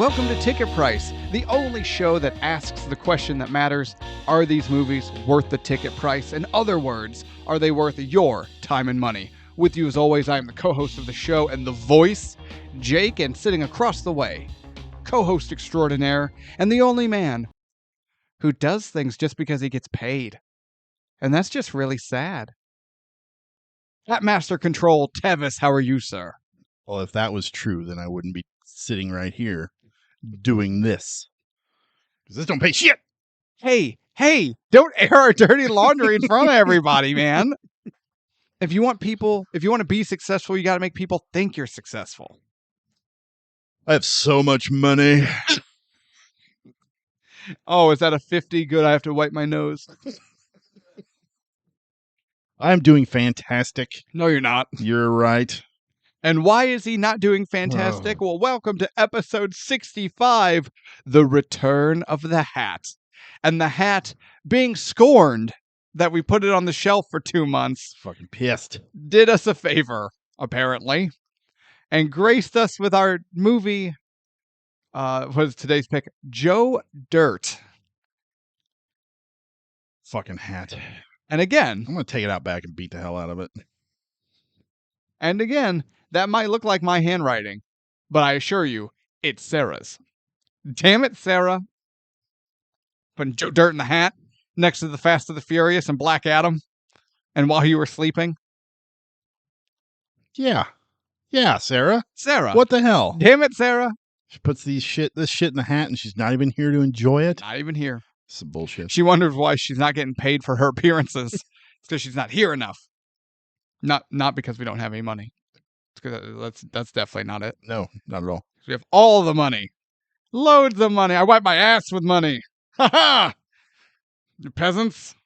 Welcome to Ticket Price, the only show that asks the question that matters: are these movies worth the ticket price? In other words, are they worth your time and money? With you as always, I am the co-host of the show and the voice, Jake, and sitting across the way, co-host extraordinaire, and the only man who does things just because he gets paid. And that's just really sad. At Master Control, Tevis, how are you, sir? Well, if that was true, then I wouldn't be sitting right here doing this. Because this don't pay shit. Hey, don't air our dirty laundry in front of everybody, man. If you want to be successful, you got to make people think you're successful. I have so much money. Oh, is that a 50? Good, I have to wipe my nose. I'm doing fantastic. No, you're not. You're right. And why is he not doing fantastic? Well, welcome to episode 65, The Return of the Hat. And the hat being scorned that we put it on the shelf for 2 months Fucking pissed. did us a favor, apparently, and graced us with our movie, was today's pick, Joe Dirt. Fucking hat. And again, I'm going to take it out back and beat the hell out of it. and again, that might look like my handwriting, but I assure you, it's Sarah's. Damn it, Sarah. Putting Joe Dirt in the hat next to the Fast and the Furious and Black Adam, and while you were sleeping. Yeah, Sarah. Sarah. What the hell? Damn it, Sarah. She puts this shit in the hat and she's not even here to enjoy it. Not even here. Some bullshit. She wonders why she's not getting paid for her appearances. It's because she's not here enough. Not because we don't have any money. It's because that's definitely not it. No, not at all. We have all the money. Loads of money. I wipe my ass with money. Ha ha! You peasants.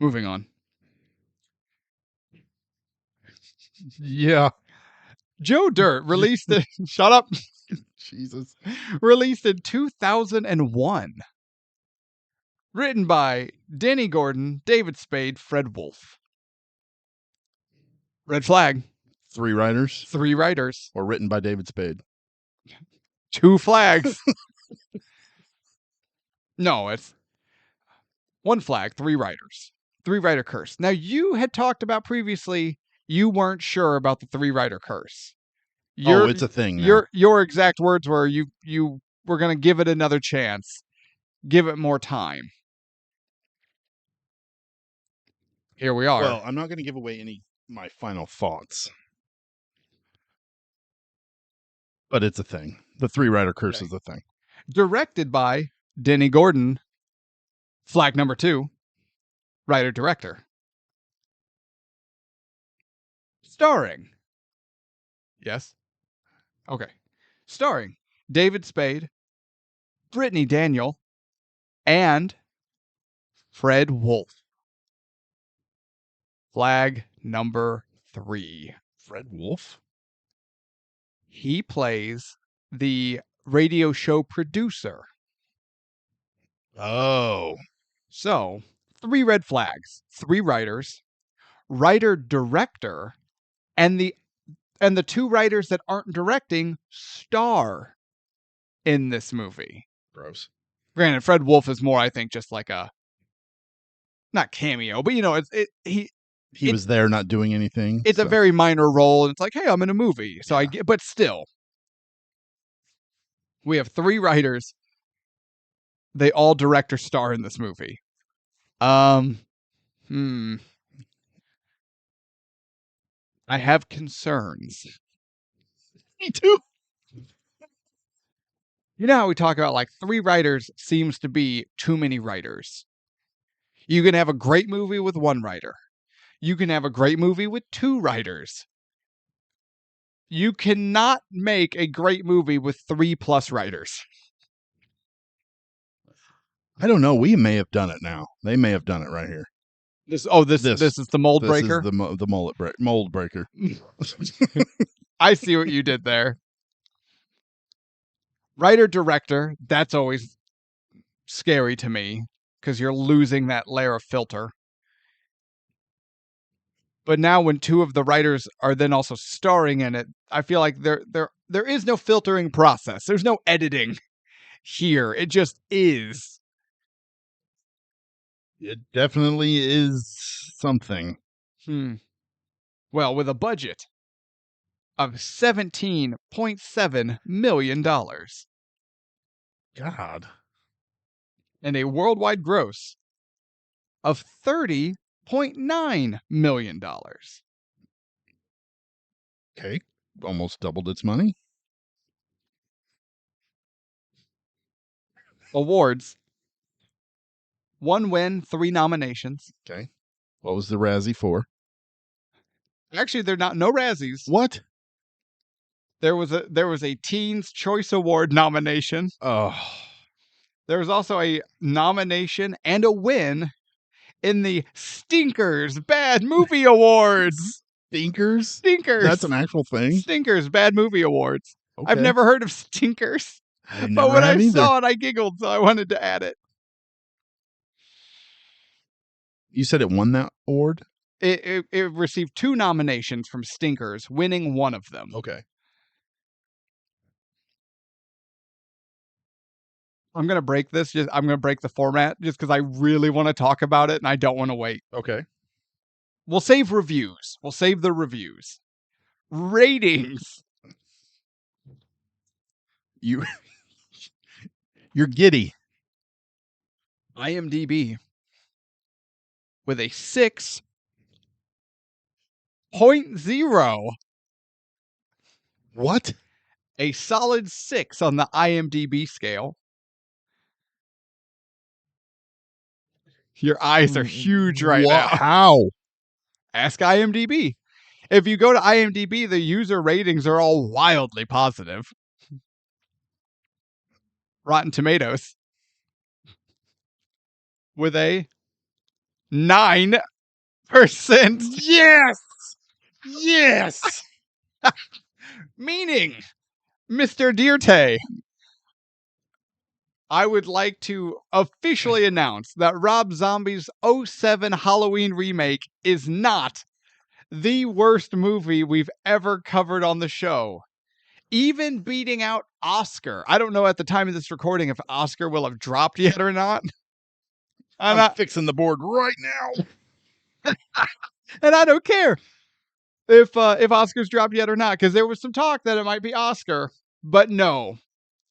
Moving on. Yeah. Joe Dirt released it. Shut up. Jesus. Released in 2001. Written by Danny Gordon, David Spade, Fred Wolf. Red flag. 3 writers. 3 writers. Or written by David Spade. 2 flags. No, it's 1 flag, 3 writers. 3 writer curse. Now, you had talked about previously you weren't sure about the 3 writer curse. It's a thing now. Your exact words were you were going to give it another chance. Give it more time. Here we are. Well, I'm not going to give away my final thoughts. But it's a thing. The 3 writer curse is a thing. Directed by Danny Gordon, flag number 2, writer-director. Starring. Yes? Okay. Starring David Spade, Brittany Daniel, and Fred Wolf. Flag number 3. Fred Wolf? He plays the radio show producer. Oh. So, 3 red flags, 3 writers, writer-director, and the 2 writers that aren't directing star in this movie. Gross. Granted, Fred Wolf is more, I think, just like a, not cameo, but he was there not doing anything. It's a very minor role, and it's like, hey, I'm in a movie. So but still, we have 3 writers. They all direct or star in this movie. I have concerns. Me too. You know how we talk about like 3 writers seems to be too many writers. You can have a great movie with 1 writer. You can have a great movie with 2 writers. You cannot make a great movie with 3+ writers. I don't know. We may have done it now. They may have done it right here. This is the mold breaker. This is the mold breaker. I see what you did there. Writer director, that's always scary to me because you're losing that layer of filter. But now when 2 of the writers are then also starring in it, I feel like they're There is no filtering process. There's no editing here. It just is. It definitely is something. Well, with a budget of $17.7 million God. and a worldwide gross of $30.9 million. Okay. Almost doubled its money. Awards: 1 win, 3 nominations. Okay. What was the Razzie for? Actually, they're not no Razzies. What? There was a Teen's Choice Award nomination. Oh. There was also a nomination and a win in the Stinkers Bad Movie Awards. Stinkers? Stinkers. That's an actual thing? Stinkers Bad Movie Awards. Okay. I've never heard of Stinkers. But when I saw it, I giggled, so I wanted to add it. You said it won that award? It received 2 nominations from Stinkers, winning one of them. Okay. I'm going to break this. I'm going to break the format just because I really want to talk about it and I don't want to wait. Okay. We'll save reviews. We'll save the reviews. Ratings. You're giddy. IMDb with a 6.0. What? A solid 6 on the IMDb scale. Your eyes are huge right now. How? Ask IMDb. If you go to IMDb, the user ratings are all wildly positive. Rotten Tomatoes with a 9%. Yes! Yes! Meaning, Mr. Dirte, I would like to officially announce that Rob Zombie's 07 Halloween remake is not the worst movie we've ever covered on the show. Even beating out Oscar. I don't know at the time of this recording if Oscar will have dropped yet or not. I'm fixing the board right now. And I don't care if Oscar's dropped yet or not, because there was some talk that it might be Oscar. But no.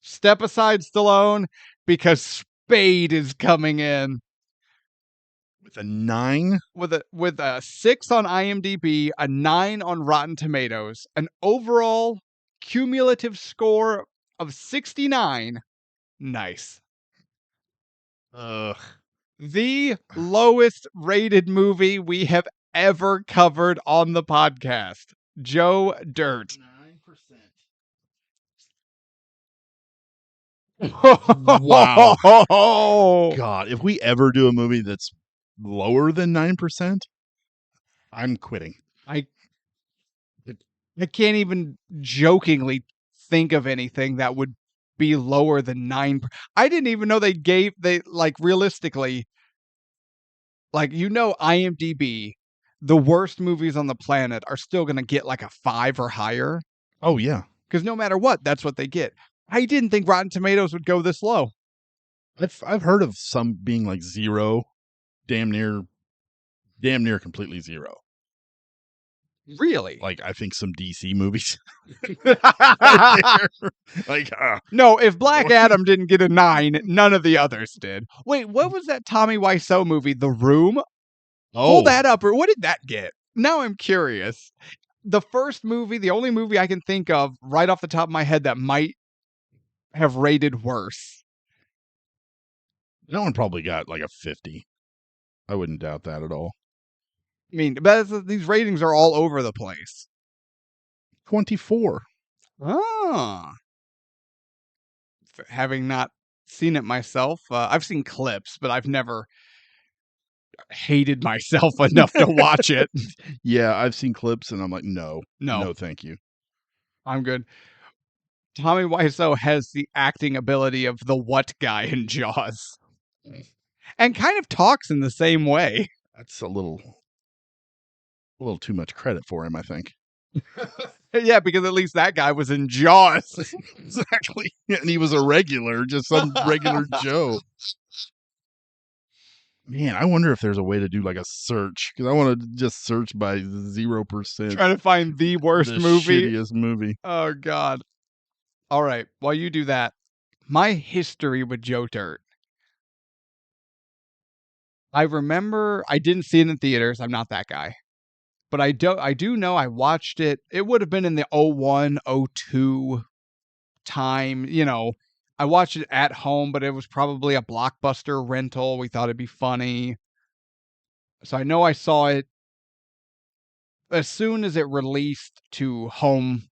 Step aside, Stallone, because Spade is coming in. With a 9? With a 6 on IMDb, a 9 on Rotten Tomatoes, an overall cumulative score of 69. Nice. Ugh. The lowest rated movie we have ever covered on the podcast. Joe Dirt. 9%. Wow. Oh, God, if we ever do a movie that's lower than 9%, I'm quitting. I can't even jokingly think of anything that would be lower than 9. I didn't even know they realistically, IMDb, the worst movies on the planet are still going to get like a 5 or higher. Oh, yeah. Because no matter what, that's what they get. I didn't think Rotten Tomatoes would go this low. I've heard of some being like 0, damn near completely 0. Really? Like, I think some DC movies. No, if Black Adam didn't get a 9, none of the others did. Wait, what was that Tommy Wiseau movie, The Room? Pull that up, or what did that get? Now I'm curious. The first movie, the only movie I can think of right off the top of my head that might have rated worse. That one probably got like a 50. I wouldn't doubt that at all. I mean, but these ratings are all over the place. 24. Ah. Having not seen it myself, I've seen clips, but I've never hated myself enough to watch it. Yeah, I've seen clips and I'm like, no, No, thank you. I'm good. Tommy Wiseau has the acting ability of the what guy in Jaws. And kind of talks in the same way. That's a little too much credit for him, I think. Yeah, because at least that guy was in Jaws. Exactly. And he was a regular, just some regular Joe. Man, I wonder if there's a way to do like a search, because I want to just search by 0%. Trying to find the worst the movie. shittiest movie. Oh, God. All right. While you do that, my history with Joe Dirt. I remember I didn't see it in theaters. I'm not that guy. But I do know I watched it. It would have been in the 01, 02 time, I watched it at home, but it was probably a Blockbuster rental. We thought it'd be funny. So I know I saw it as soon as it released to home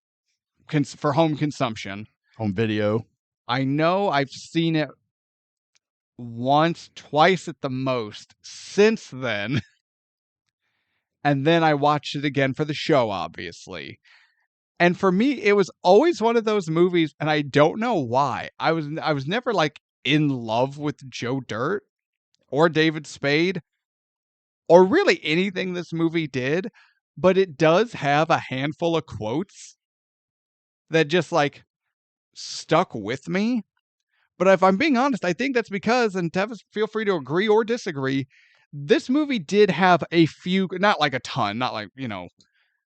for home consumption. Home video. I know I've seen it once, twice at the most since then. And then I watched it again for the show, obviously. And for me, it was always one of those movies, and I don't know why. I was never like in love with Joe Dirt or David Spade or really anything this movie did, but it does have a handful of quotes that just like stuck with me. But if I'm being honest, I think that's because, and Tevis, feel free to agree or disagree, this movie did have a few, not like a ton, not like,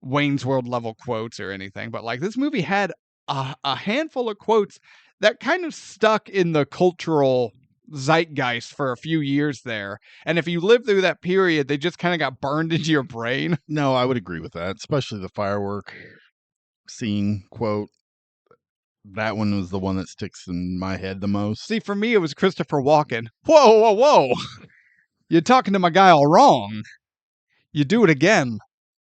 Wayne's World level quotes or anything, but like this movie had a handful of quotes that kind of stuck in the cultural zeitgeist for a few years there. And if you live through that period, they just kind of got burned into your brain. No, I would agree with that, especially the firework scene quote. That one was the one that sticks in my head the most. See, for me, it was Christopher Walken. Whoa, whoa, whoa. You're talking to my guy all wrong. You do it again,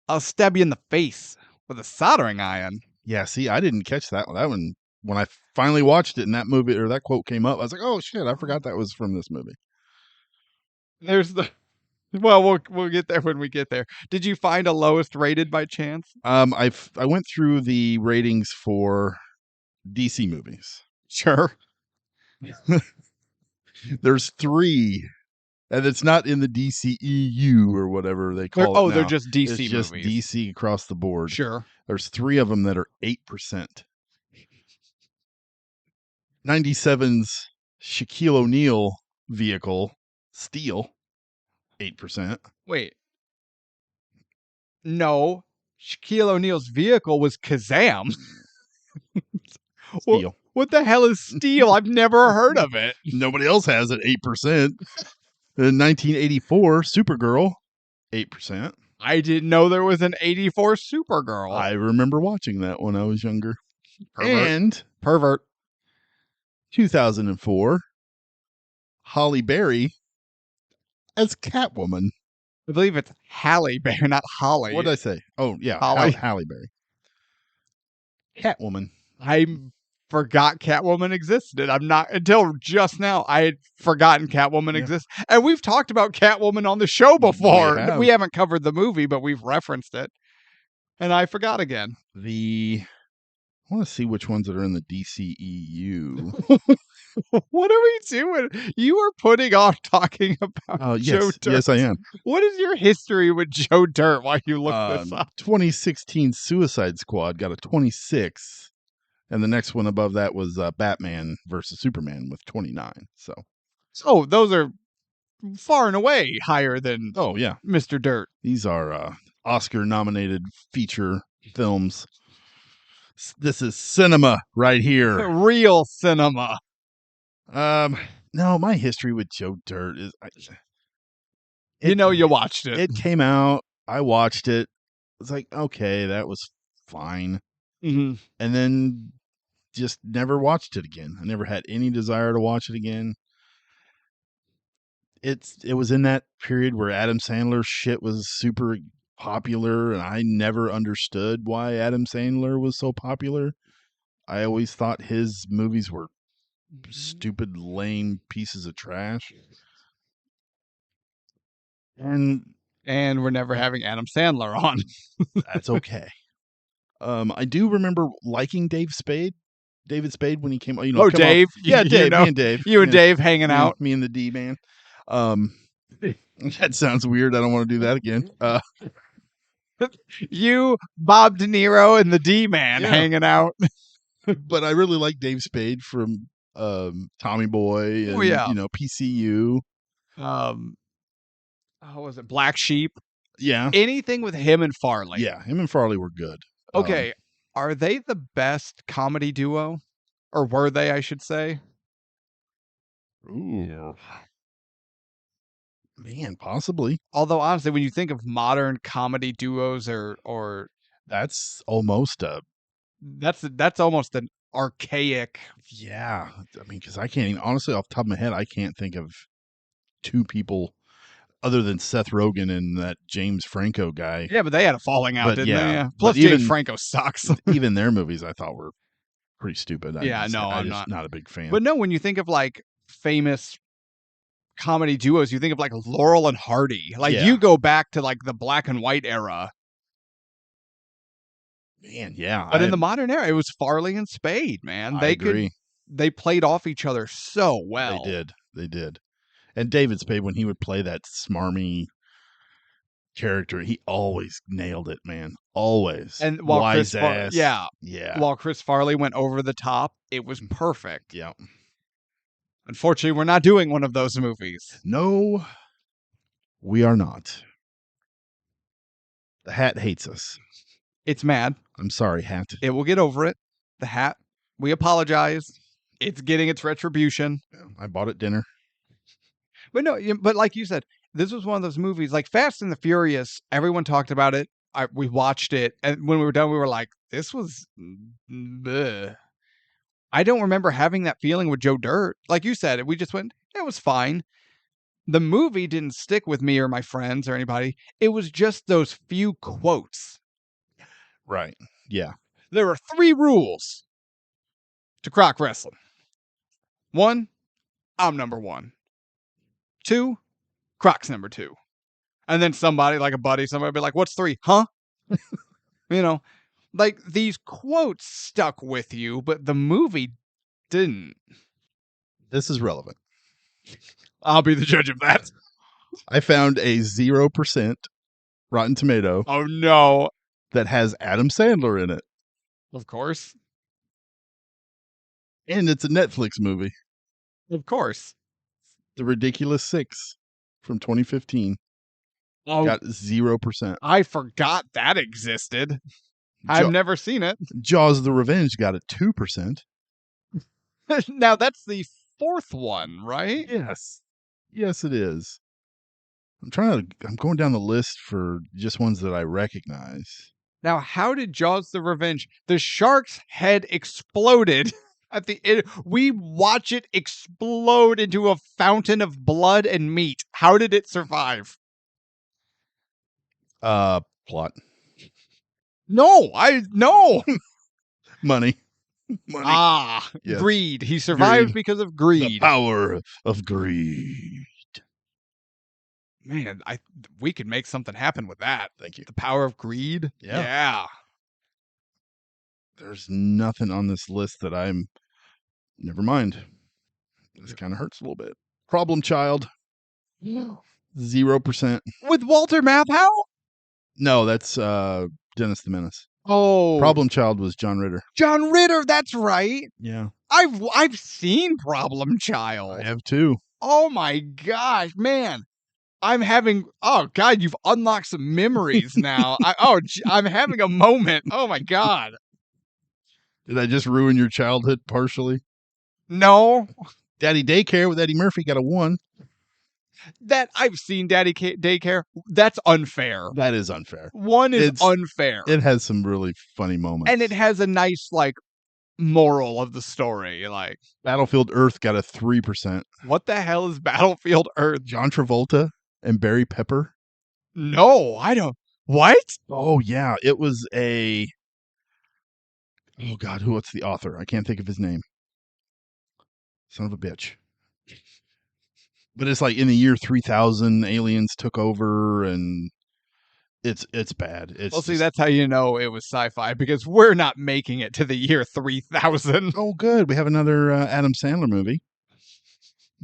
I'll stab you in the face with a soldering iron. Yeah, see, I didn't catch that one. That one, when I finally watched it and that movie or that quote came up, I was like, oh shit, I forgot that was from this movie. There's the well, we'll get there when we get there. Did you find a lowest rated by chance? I went through the ratings for DC movies. Sure. There's 3, and it's not in the DCEU or whatever they call it. They're now. just DC It's just movies. DC across the board. Sure. There's 3 of them that are 8%. 97's Shaquille O'Neal vehicle, Steel, 8%. Wait. No. Shaquille O'Neal's vehicle was Kazam. Steel. What the hell is Steel? I've never heard of it. Nobody else has it, 8%. In 1984, Supergirl, 8%. I didn't know there was an 84 Supergirl. I remember watching that when I was younger. Pervert. And Pervert. 2004, Holly Berry as Catwoman. I believe it's Halle Berry, not Holly. What did I say? Oh, yeah, Holly. Halle Berry. Catwoman. I forgot Catwoman existed. I'm not, until just now, I had forgotten Catwoman exists. And we've talked about Catwoman on the show before. We haven't covered the movie, but we've referenced it. And I forgot again. I want to see which ones that are in the DCEU. What are we doing? You are putting off talking about Joe Dirt. Yes, I am. What is your history with Joe Dirt while you look this up? 2016 Suicide Squad got a 26. And the next one above that was Batman versus Superman with 29. So, those are far and away higher than Mr. Dirt. These are Oscar-nominated feature films. This is cinema right here. Real cinema. No, my history with Joe Dirt is, you watched it. It came out. I watched it. It's like, okay, that was fine. Mm-hmm. And then just never watched it again. I never had any desire to watch it again. It was in that period where Adam Sandler's shit was super popular, and I never understood why Adam Sandler was so popular. I always thought his movies were stupid, lame pieces of trash. And we're never having Adam Sandler on. That's okay. I do remember liking David Spade when he came. Dave. Yeah, Dave. Me and Dave. You and Dave hanging out. Me and the D man. That sounds weird. I don't want to do that again. You, Bob De Niro, and the D-Man Yeah. hanging out. But I really like Dave Spade from Tommy Boy Oh, and yeah. PCU. How was it? Black Sheep. Yeah, Anything with him and Farley. yeah. Him and Farley were good. Okay, are they the best comedy duo? Or were they, I should say? Ooh, man, possibly. Although honestly, when you think of modern comedy duos or That's almost a that's almost an archaic. yeah. I mean, because I can't even honestly off the top of my head, I can't think of two people other than Seth Rogen and that James Franco guy. Yeah, but they had a falling out, But didn't they? yeah, Yeah. but Plus, James even Franco sucks. even their movies I thought were pretty stupid. Yeah, no, I I'm just not. not a big fan. But no, when you think of like famous comedy duos, you think of like Laurel and Hardy. Like Yeah. you go back to like the black and white era. Man, yeah, But in the modern era, it was Farley and Spade, man. I They agree. they played off each other so well. They did. And David Spade, when he would play that smarmy character, he always nailed it, man. Always. And while Wise ass. yeah, Yeah. while Chris Farley went over the top, it was perfect. Yeah. Unfortunately, we're not doing one of those movies. No, we are not. The Hat hates us. It's mad. I'm sorry, Hat. It will get over it. The Hat, we apologize. It's getting its retribution. I bought it dinner. But no, but like you said, this was one of those movies like Fast and the Furious. Everyone talked about it. We watched it, and when we were done, we were like, "This was." Bleh. I don't remember having that feeling with Joe Dirt. Like you said, we just went, "It was fine." The movie didn't stick with me or my friends or anybody. It was just those few quotes. Right. Yeah. There are 3 rules to croc wrestling. 1, I'm number 1. 2, Croc's number 2. And then somebody, like a buddy, somebody be like, "What's 3? Huh?" You know, like these quotes stuck with you, but the movie didn't. This is relevant. I'll be the judge of that. I found a 0% Rotten Tomato Oh no. that has Adam Sandler in it. Of course. And it's a Netflix movie. Of course. The Ridiculous Six from 2015 Oh, got 0%. I forgot that existed. I've never seen it. Jaws the Revenge got a 2%. Now that's the 4th one, right? Yes. Yes, it is. I'm going down the list for just ones that I recognize. Now, how did Jaws the Revenge? The shark's head exploded at the end. We watch it explode into a fountain of blood and meat. How did it survive? Plot. No. Money. Yes. Greed. He survived Greed. because of The greed. power of greed. Man, we could make something happen with that. Thank you. The power of greed. Yeah. There's nothing on this list that I'm. Never mind. This kind of hurts a little bit. Problem Child. 0%. With Walter Matthau? No, that's Dennis the Menace. Oh, Problem Child was John Ritter. John Ritter. That's right. Yeah, I've seen Problem Child. I have too. Oh my gosh, man. Oh God, you've unlocked some memories now. I'm having a moment. Oh my God. Did I just ruin your childhood partially? No, Daddy Daycare with Eddie Murphy got a 1. that I've seen Daycare. That's unfair. That is unfair. 1 is unfair. It has some really funny moments. And it has a nice, like, moral of the story. Like, Battlefield Earth got a 3%. what the hell is Battlefield Earth? John Travolta and Barry Pepper. No, I don't. What? Oh, yeah. It was a. Oh, God. What's the author? I can't think of his name. Son of a bitch. But it's like in the year 3000, aliens took over, and it's bad. Well, see, that's how you know it was sci-fi, because we're not making it to the year 3000. Oh, good. We have another Adam Sandler movie.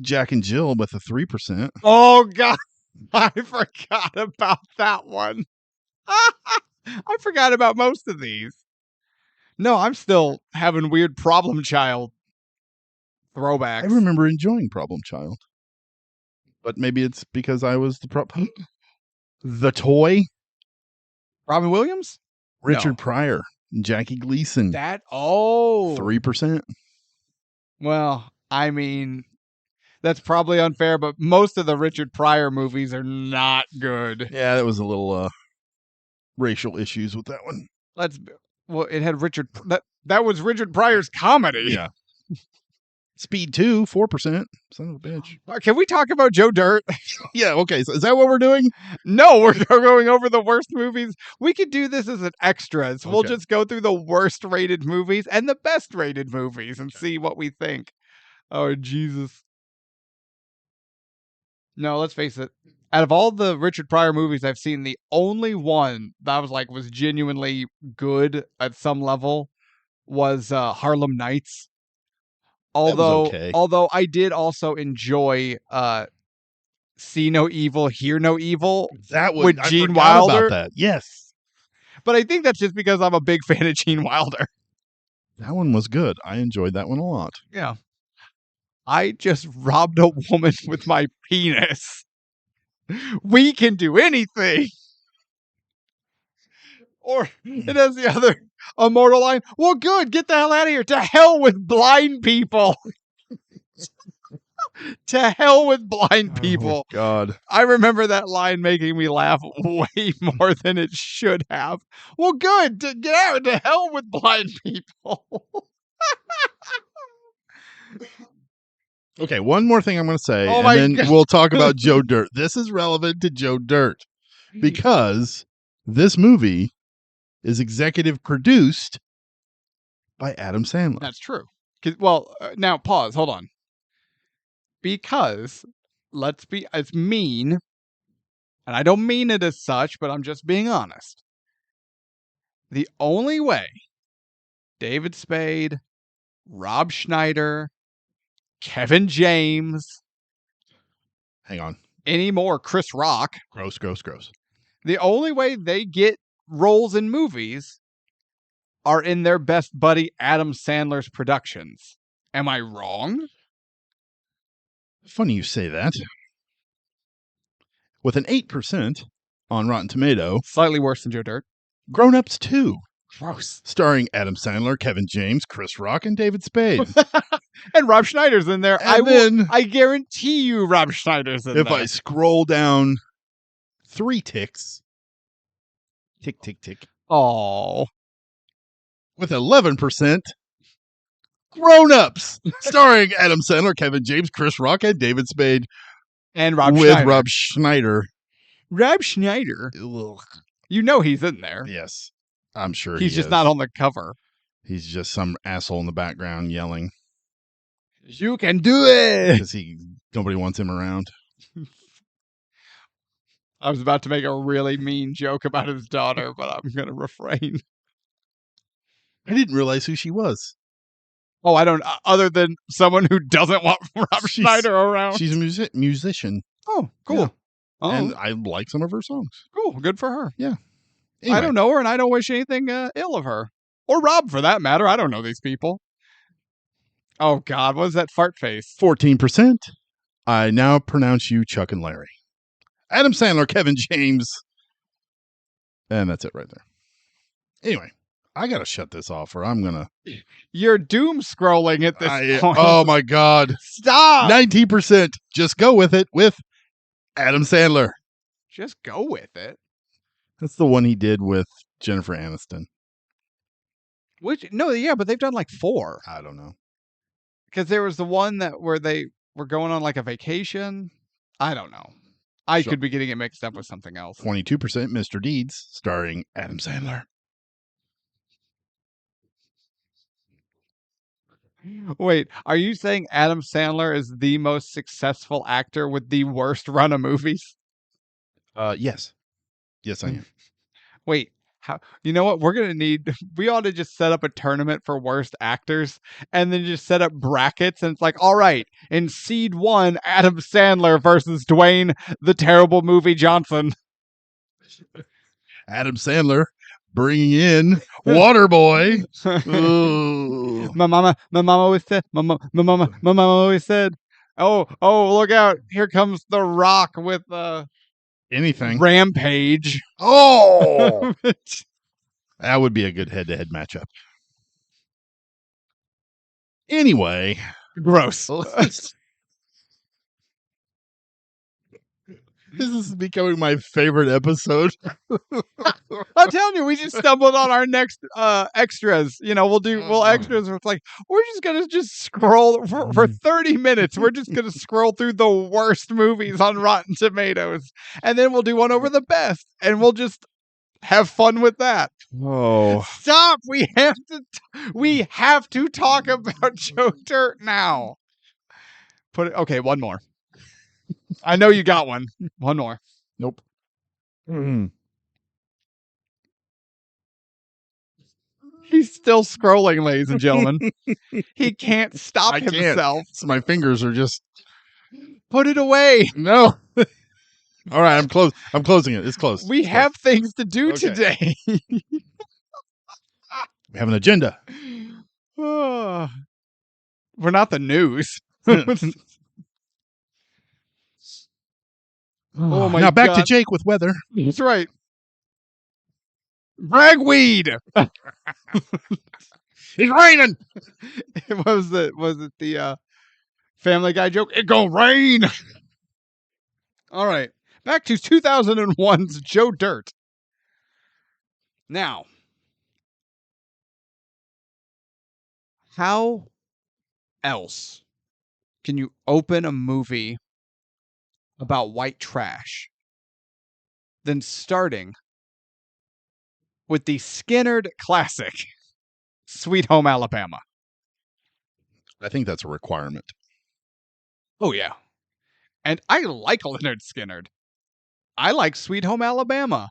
Jack and Jill with a 3%. Oh, God. I forgot about that one. I forgot about most of these. No, I'm still having weird Problem Child throwbacks. I remember enjoying Problem Child. But maybe it's because I was the The Toy, Robin Williams? Richard No. Pryor, Jackie Gleason. 3%. Well, I mean, that's probably unfair, but most of the Richard Pryor movies are not good. Yeah, that was a little racial issues with that one. Well, it had that was Richard Pryor's comedy. Yeah. Speed 2, 4%. Son of a bitch. Can we talk about Joe Dirt? Yeah, okay. So is that what we're doing? No, we're going over the worst movies. We could do this as an extras. We'll just go through the worst rated movies and the best rated movies and see what we think. Oh, Jesus. No, let's face it. Out of all the Richard Pryor movies I've seen, the only one that I was like was genuinely good at some level was Harlem Nights. Although I did also enjoy See No Evil, Hear No Evil that with Gene I Wilder. About that. Yes. But I think that's just because I'm a big fan of Gene Wilder. That one was good. I enjoyed that one a lot. Yeah. I just robbed a woman with my penis. We can do anything. Or it has the other immortal line. Well, good. Get the hell out of here. To hell with blind people. To hell with blind people. Oh, God. I remember that line making me laugh way more than it should have. Well, good. Get out. To hell with blind people. Okay, one more thing I'm going to say, Oh and then God. we'll talk about Joe Dirt. This is relevant to Joe Dirt because this movie is executive produced by Adam Sandler. That's true. Well, now pause. Hold on. Because it's mean, and I don't mean it as such, but I'm just being honest. The only way David Spade, Rob Schneider, Kevin James, hang on, anymore Chris Rock, gross. The only way they get roles in movies are in their best buddy Adam Sandler's productions. Am I wrong? Funny you say that. With an 8% on Rotten Tomato. Slightly worse than Joe Dirt. Grown Ups 2. Gross. Starring Adam Sandler, Kevin James, Chris Rock, and David Spade. And Rob Schneider's in there. I guarantee you Rob Schneider's in there. If I scroll down 3 ticks. Tick, tick, tick. Oh. With 11%. Grown Ups, starring Adam Sandler, Kevin James, Chris Rock, and David Spade. And Rob Schneider. Rob Schneider. Rob Schneider? Ugh. You know he's in there. Yes. I'm sure he's just not on the cover. He's just some asshole in the background yelling. You can do it! Because nobody wants him around. I was about to make a really mean joke about his daughter, but I'm going to refrain. I didn't realize who she was. Oh, I don't. Other than someone who doesn't want Rob Schneider around. She's a musician. Oh, cool. Yeah. Oh. And I like some of her songs. Cool. Good for her. Yeah. Anyway. I don't know her, and I don't wish anything ill of her. Or Rob, for that matter. I don't know these people. Oh, God. What is that fart face? 14%. I now pronounce you Chuck and Larry. Adam Sandler, Kevin James. And that's it right there. Anyway. I gotta shut this off, or I'm gonna. You're doom scrolling at this point. Oh my God! Stop. 19%. Just go with it with Adam Sandler. Just go with it. That's the one he did with Jennifer Aniston. But they've done like 4. I don't know. Because there was the one where they were going on like a vacation. I don't know. I could be getting it mixed up with something else. 22% Mr. Deeds, starring Adam Sandler. Wait, are you saying Adam Sandler is the most successful actor with the worst run of movies? Yes. Yes, I am. Wait, how? You know what? We ought to just set up a tournament for worst actors and then just set up brackets. And it's like, all right, in seed 1, Adam Sandler versus Dwayne, the terrible movie Johnson. Adam Sandler bringing in Waterboy. Ooh. My mama always said. My mama always said. Oh, look out! Here comes the Rock with Anything. Rampage. Oh, that would be a good head-to-head matchup. Anyway, Gross. this is becoming my favorite episode. I'm telling you, we just stumbled on our next extras. We'll extras. It's like we're just gonna scroll for 30 minutes. We're just gonna scroll through the worst movies on Rotten Tomatoes, and then we'll do one over the best, and we'll just have fun with that. Oh, Stop! We have to talk about Joe Dirt now. Okay, one more. I know you got one. One more. nope. He's still scrolling, ladies and gentlemen. He can't stop I can't. himself. So my fingers are just Put it away. no. All right, I'm closing it. It's closed. We have things to do Okay. today. We have an agenda. We're not the news. Oh my now back God. to Jake with weather. That's right. Ragweed. It's raining. Was it the Family Guy joke? It gonna rain. All right. Back to 2001's Joe Dirt. Now, how else can you open a movie about white trash than starting with the Skinnerd classic, Sweet Home Alabama? I think that's a requirement. Oh, yeah. And I like Leonard Skinnerd. I like Sweet Home Alabama.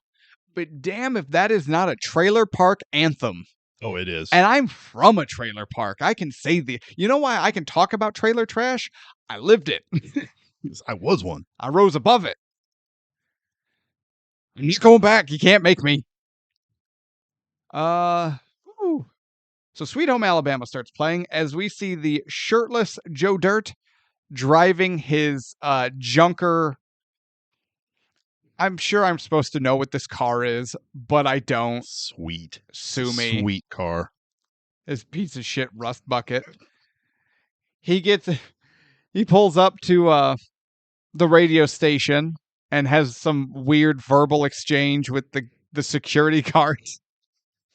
But damn if that is not a trailer park anthem. Oh, it is. And I'm from a trailer park. I can say you know why I can talk about trailer trash? I lived it. I was one. I rose above it. And he's going back. You can't make me. Whew. So Sweet Home Alabama starts playing as we see the shirtless Joe Dirt driving his junker. I'm sure I'm supposed to know what this car is, but I don't. Sweet. Sue me. Sweet car. This piece of shit rust bucket. He pulls up to the radio station and has some weird verbal exchange with the security guards.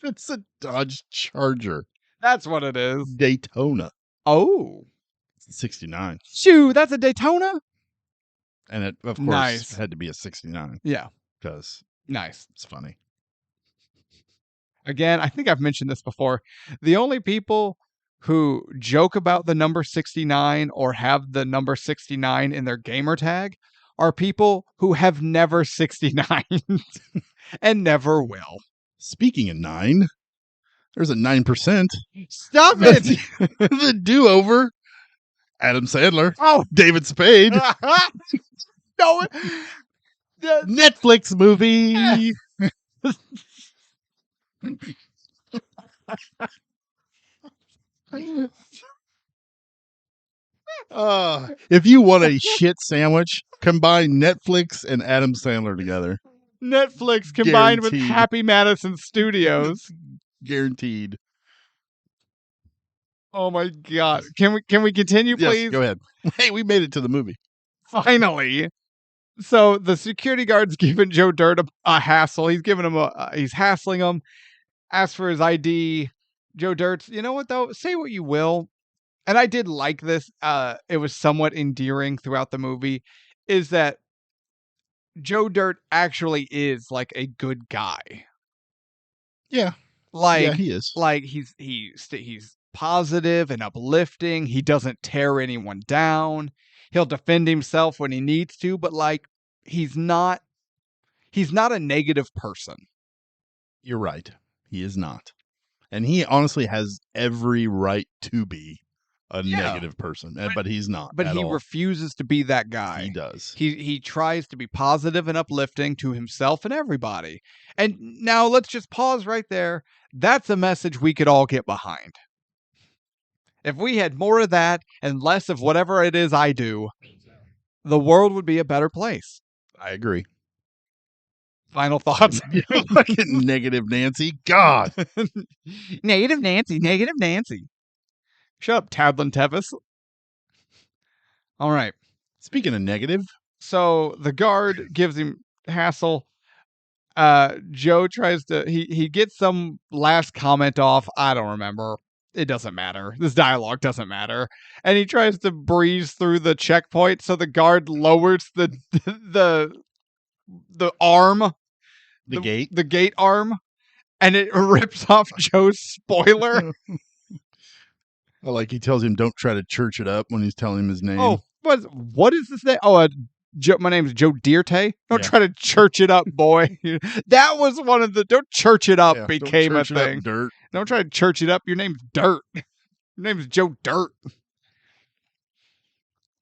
It's a Dodge Charger. That's what it is. Daytona. Oh. It's a 69. Shoo, that's a Daytona? And it, of course, Nice. had to be a 69. Yeah. Because nice. It's funny. Again, I think I've mentioned this before. The only people who joke about the number 69 or have the number 69 in their gamer tag are people who have never 69 and never will. Speaking of 9, there's a 9%. Stop it! The do-over. Adam Sandler. Oh, David Spade. No. Netflix movie. If you want a shit sandwich, combine Netflix and Adam Sandler together. Netflix combined with Guaranteed. Happy Madison Studios. Guaranteed. Oh my God. Can we continue, please? Yes, go ahead. Hey, we made it to the movie. Finally. So the security guard's giving Joe Dirt a hassle. He's giving him he's hassling him. Asks for his ID. Joe Dirt's, you know what though? Say what you will. And I did like this. It was somewhat endearing throughout the movie. Is that Joe Dirt actually is like a good guy. Yeah. Like, yeah, he is. Like he's positive and uplifting. He doesn't tear anyone down. He'll defend himself when he needs to, but like he's not a negative person. You're right. He is not. And he honestly has every right to be. a Yeah. negative person, but he's not But at he all. refuses to be that guy. He does. He tries to be positive and uplifting to himself and everybody. And now let's just pause right there. That's a message we could all get behind. If we had more of that and less of whatever it is I do, the world would be a better place. I agree. Final thoughts. Fucking negative Nancy. God. Negative Nancy, negative Nancy. Shut up, Tadlin Tevis. All right. Speaking of negative, So the guard gives him hassle. Joe tries to he gets some last comment off. I don't remember. It doesn't matter. This dialogue doesn't matter. And he tries to breeze through the checkpoint, so the guard lowers the the arm, the gate. the gate arm, and it rips off Joe's spoiler. I like he tells him don't try to church it up when he's telling him his name. Oh, what is this name? Oh, Joe, my name is Joe Dirte. Don't Yeah. try to church it up, boy. That was one of the don't church it up became a thing. Dirt. Don't try to church it up. Your name's Dirt. Your name's Joe Dirt.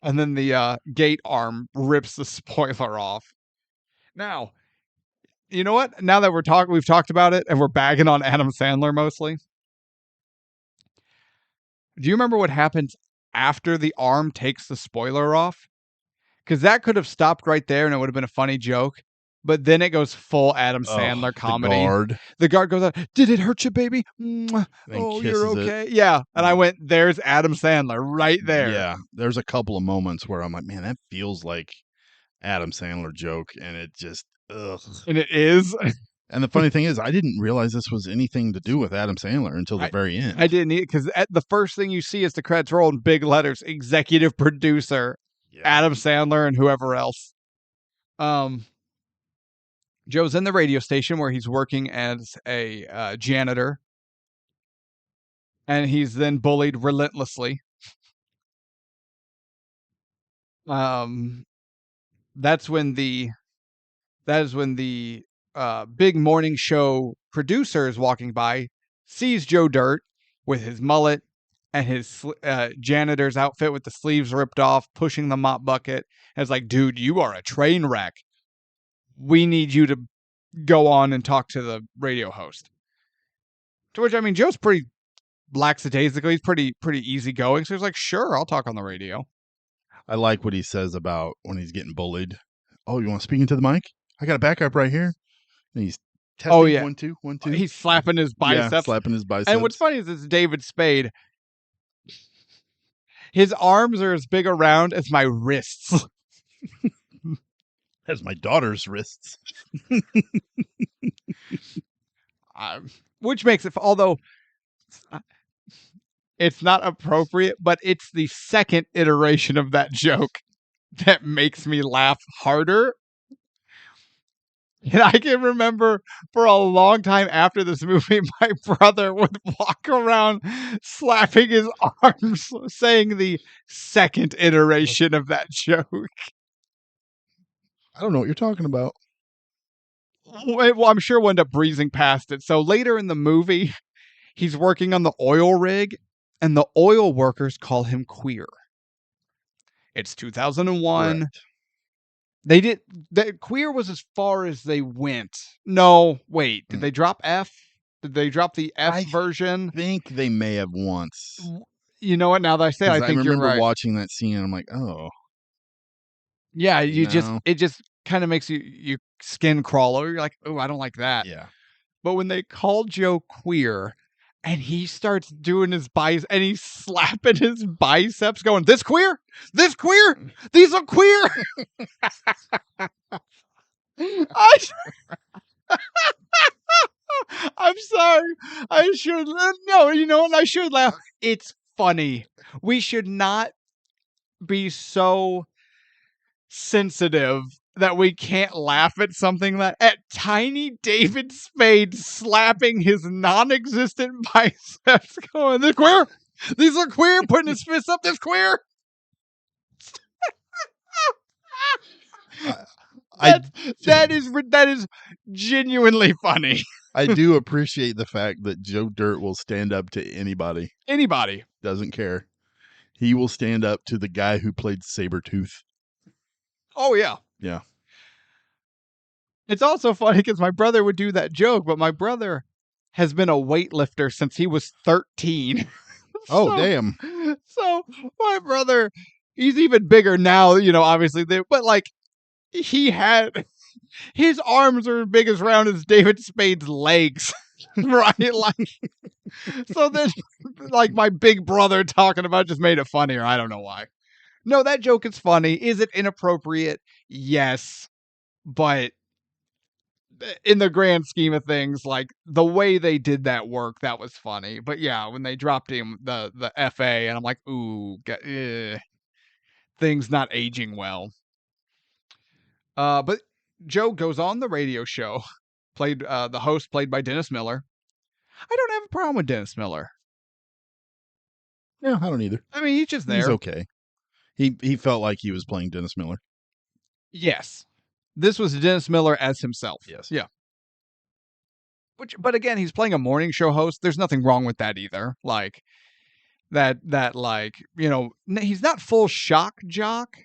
And then the gate arm rips the spoiler off. Now, you know what? Now that we've talked about it and we're bagging on Adam Sandler mostly. Do you remember what happens after the arm takes the spoiler off? Because that could have stopped right there and it would have been a funny joke. But then it goes full Adam Sandler comedy. The guard goes out, did it hurt you, baby? Oh, you're okay. Yeah. And I went, there's Adam Sandler right there. Yeah. There's a couple of moments where I'm like, man, that feels like Adam Sandler joke. And it just, ugh. And it is. And the funny thing is, I didn't realize this was anything to do with Adam Sandler until the very end. I didn't either, because the first thing you see is the credits roll in big letters, executive producer, Adam Sandler and whoever else. Joe's in the radio station where he's working as a janitor. And he's then bullied relentlessly. That is when the big morning show producer is walking by, sees Joe Dirt with his mullet and his janitor's outfit with the sleeves ripped off, pushing the mop bucket. And it's like, dude, you are a train wreck. We need you to go on and talk to the radio host. To which, I mean, Joe's pretty lackadaisical. He's pretty easygoing. So he's like, sure, I'll talk on the radio. I like what he says about when he's getting bullied. Oh, you want to speak into the mic? I got a backup right here. And he's testing. Oh, yeah. 1, 2, 1, 2. He's slapping his biceps. Yeah, slapping his biceps. And what's funny is it's David Spade. His arms are as big around as my wrists. As my daughter's wrists. Which makes it, although it's not appropriate, but it's the second iteration of that joke that makes me laugh harder. And I can remember for a long time after this movie, my brother would walk around slapping his arms, saying the second iteration of that joke. I don't know what you're talking about. Well, I'm sure we'll end up breezing past it. So later in the movie, he's working on the oil rig, and the oil workers call him queer. It's 2001. Right. Queer was as far as they went. No, wait. Did they drop F? Did they drop the F version? I think they may have once. You know what? Now that I say, I think you're right. I remember watching that scene, and I'm like, oh. Yeah, it just kind of makes you skin crawl. You're like, oh, I don't like that. Yeah. But when they call Joe queer, and he starts doing his biceps, and he's slapping his biceps, going, "This queer, these are queer." I'm sorry. I should no. You know what? I should laugh. It's funny. We should not be so sensitive that we can't laugh at something at tiny David Spade slapping his non-existent biceps, going, "This queer, these are queer," putting his fists up, "This queer." That is genuinely funny. I do appreciate the fact that Joe Dirt will stand up to anybody. Anybody. Doesn't care. he will stand up to the guy who played Sabretooth. Oh, yeah. Yeah. It's also funny because my brother would do that joke, but my brother has been a weightlifter since he was 13. Oh, So- damn. So my brother, he's even bigger now, obviously, but like he had his arms are as big as round as David Spade's legs, right? Like, so then, like my big brother talking about just made it funnier. I don't know why. No, that joke is funny. Is it inappropriate? Yes, but in the grand scheme of things, like the way they did that work, that was funny. But yeah, when they dropped him the FA, and I'm like, ooh, things not aging well. But Joe goes on the radio show, the host played by Dennis Miller. I don't have a problem with Dennis Miller. Yeah, I don't either. I mean, he's just there. He's okay. He felt like he was playing Dennis Miller. Yes, this was Dennis Miller as himself. Yes. Yeah. But again, he's playing a morning show host. There's nothing wrong with that either. Like that like, he's not full shock jock,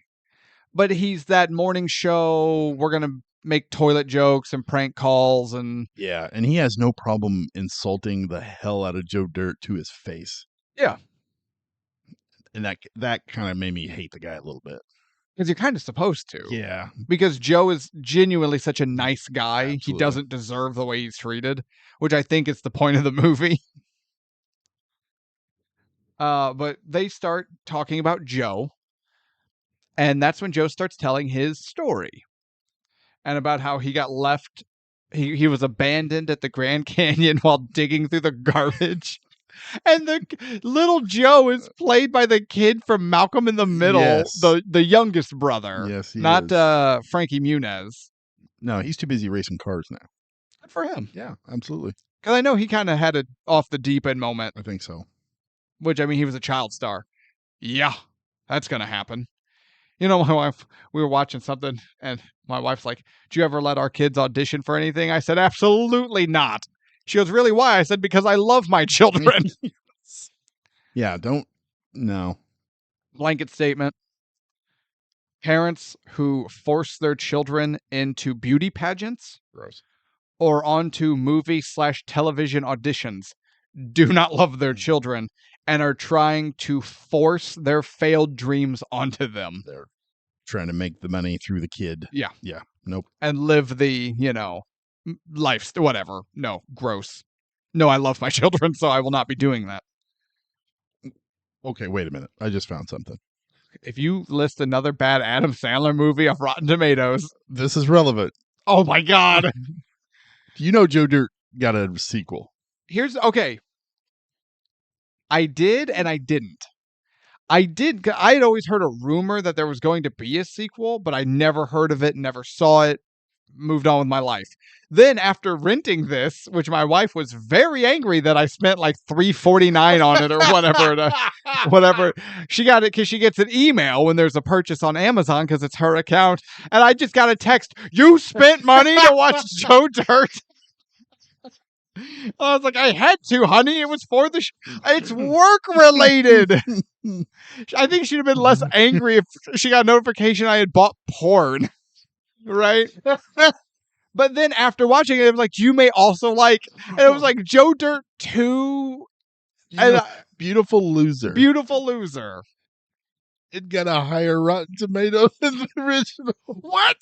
but he's that morning show. We're going to make toilet jokes and prank calls. And yeah. And he has no problem insulting the hell out of Joe Dirt to his face. Yeah. And that kind of made me hate the guy a little bit. Because you're kind of supposed to. Yeah. Because Joe is genuinely such a nice guy. Absolutely. He doesn't deserve the way he's treated, which I think is the point of the movie. But they start talking about Joe. And that's when Joe starts telling his story. And about how he got left. He was abandoned at the Grand Canyon while digging through the garbage. And the little Joe is played by the kid from Malcolm in the Middle, Yes. the youngest brother. Yes, he not is. Frankie Muniz. No, he's too busy racing cars now. Good for him. Yeah, absolutely. Because I know he kind of had an off the deep end moment, I think so. which, I mean, he was a child star. Yeah, that's going to happen. My wife, we were watching something, and my wife's like, "Do you ever let our kids audition for anything?" I said, "Absolutely not." She goes, "Really? Why?" I said, "Because I love my children." Yeah, no. Blanket statement. Parents who force their children into beauty pageants Gross. or onto movie/television auditions do not love their children and are trying to force their failed dreams onto them. They're trying to make the money through the kid. Yeah. Yeah. Nope. And live the, life, whatever. No, gross. No, I love my children, so I will not be doing that. Okay, wait a minute. I just found something. If you list another bad Adam Sandler movie off Rotten Tomatoes, This is relevant. oh my God. Do you know Joe Dirt got a sequel? Okay. I did and I didn't. I had always heard a rumor that there was going to be a sequel, but I never heard of it, never saw it, moved on with my life. Then after renting this, which my wife was very angry that I spent like $3.49 on it or whatever. She got it because she gets an email when there's a purchase on Amazon because it's her account. And I just got a text, "You spent money to watch Joe Dirt?" I was like, "I had to, honey. It was for the it's work related." I think she'd have been less angry if she got a notification I had bought porn. Right? But then after watching it, it was like, "You may also like," and it was like Joe Dirt 2 and Beautiful Loser. Beautiful Loser. It got a higher Rotten Tomato than the original. What?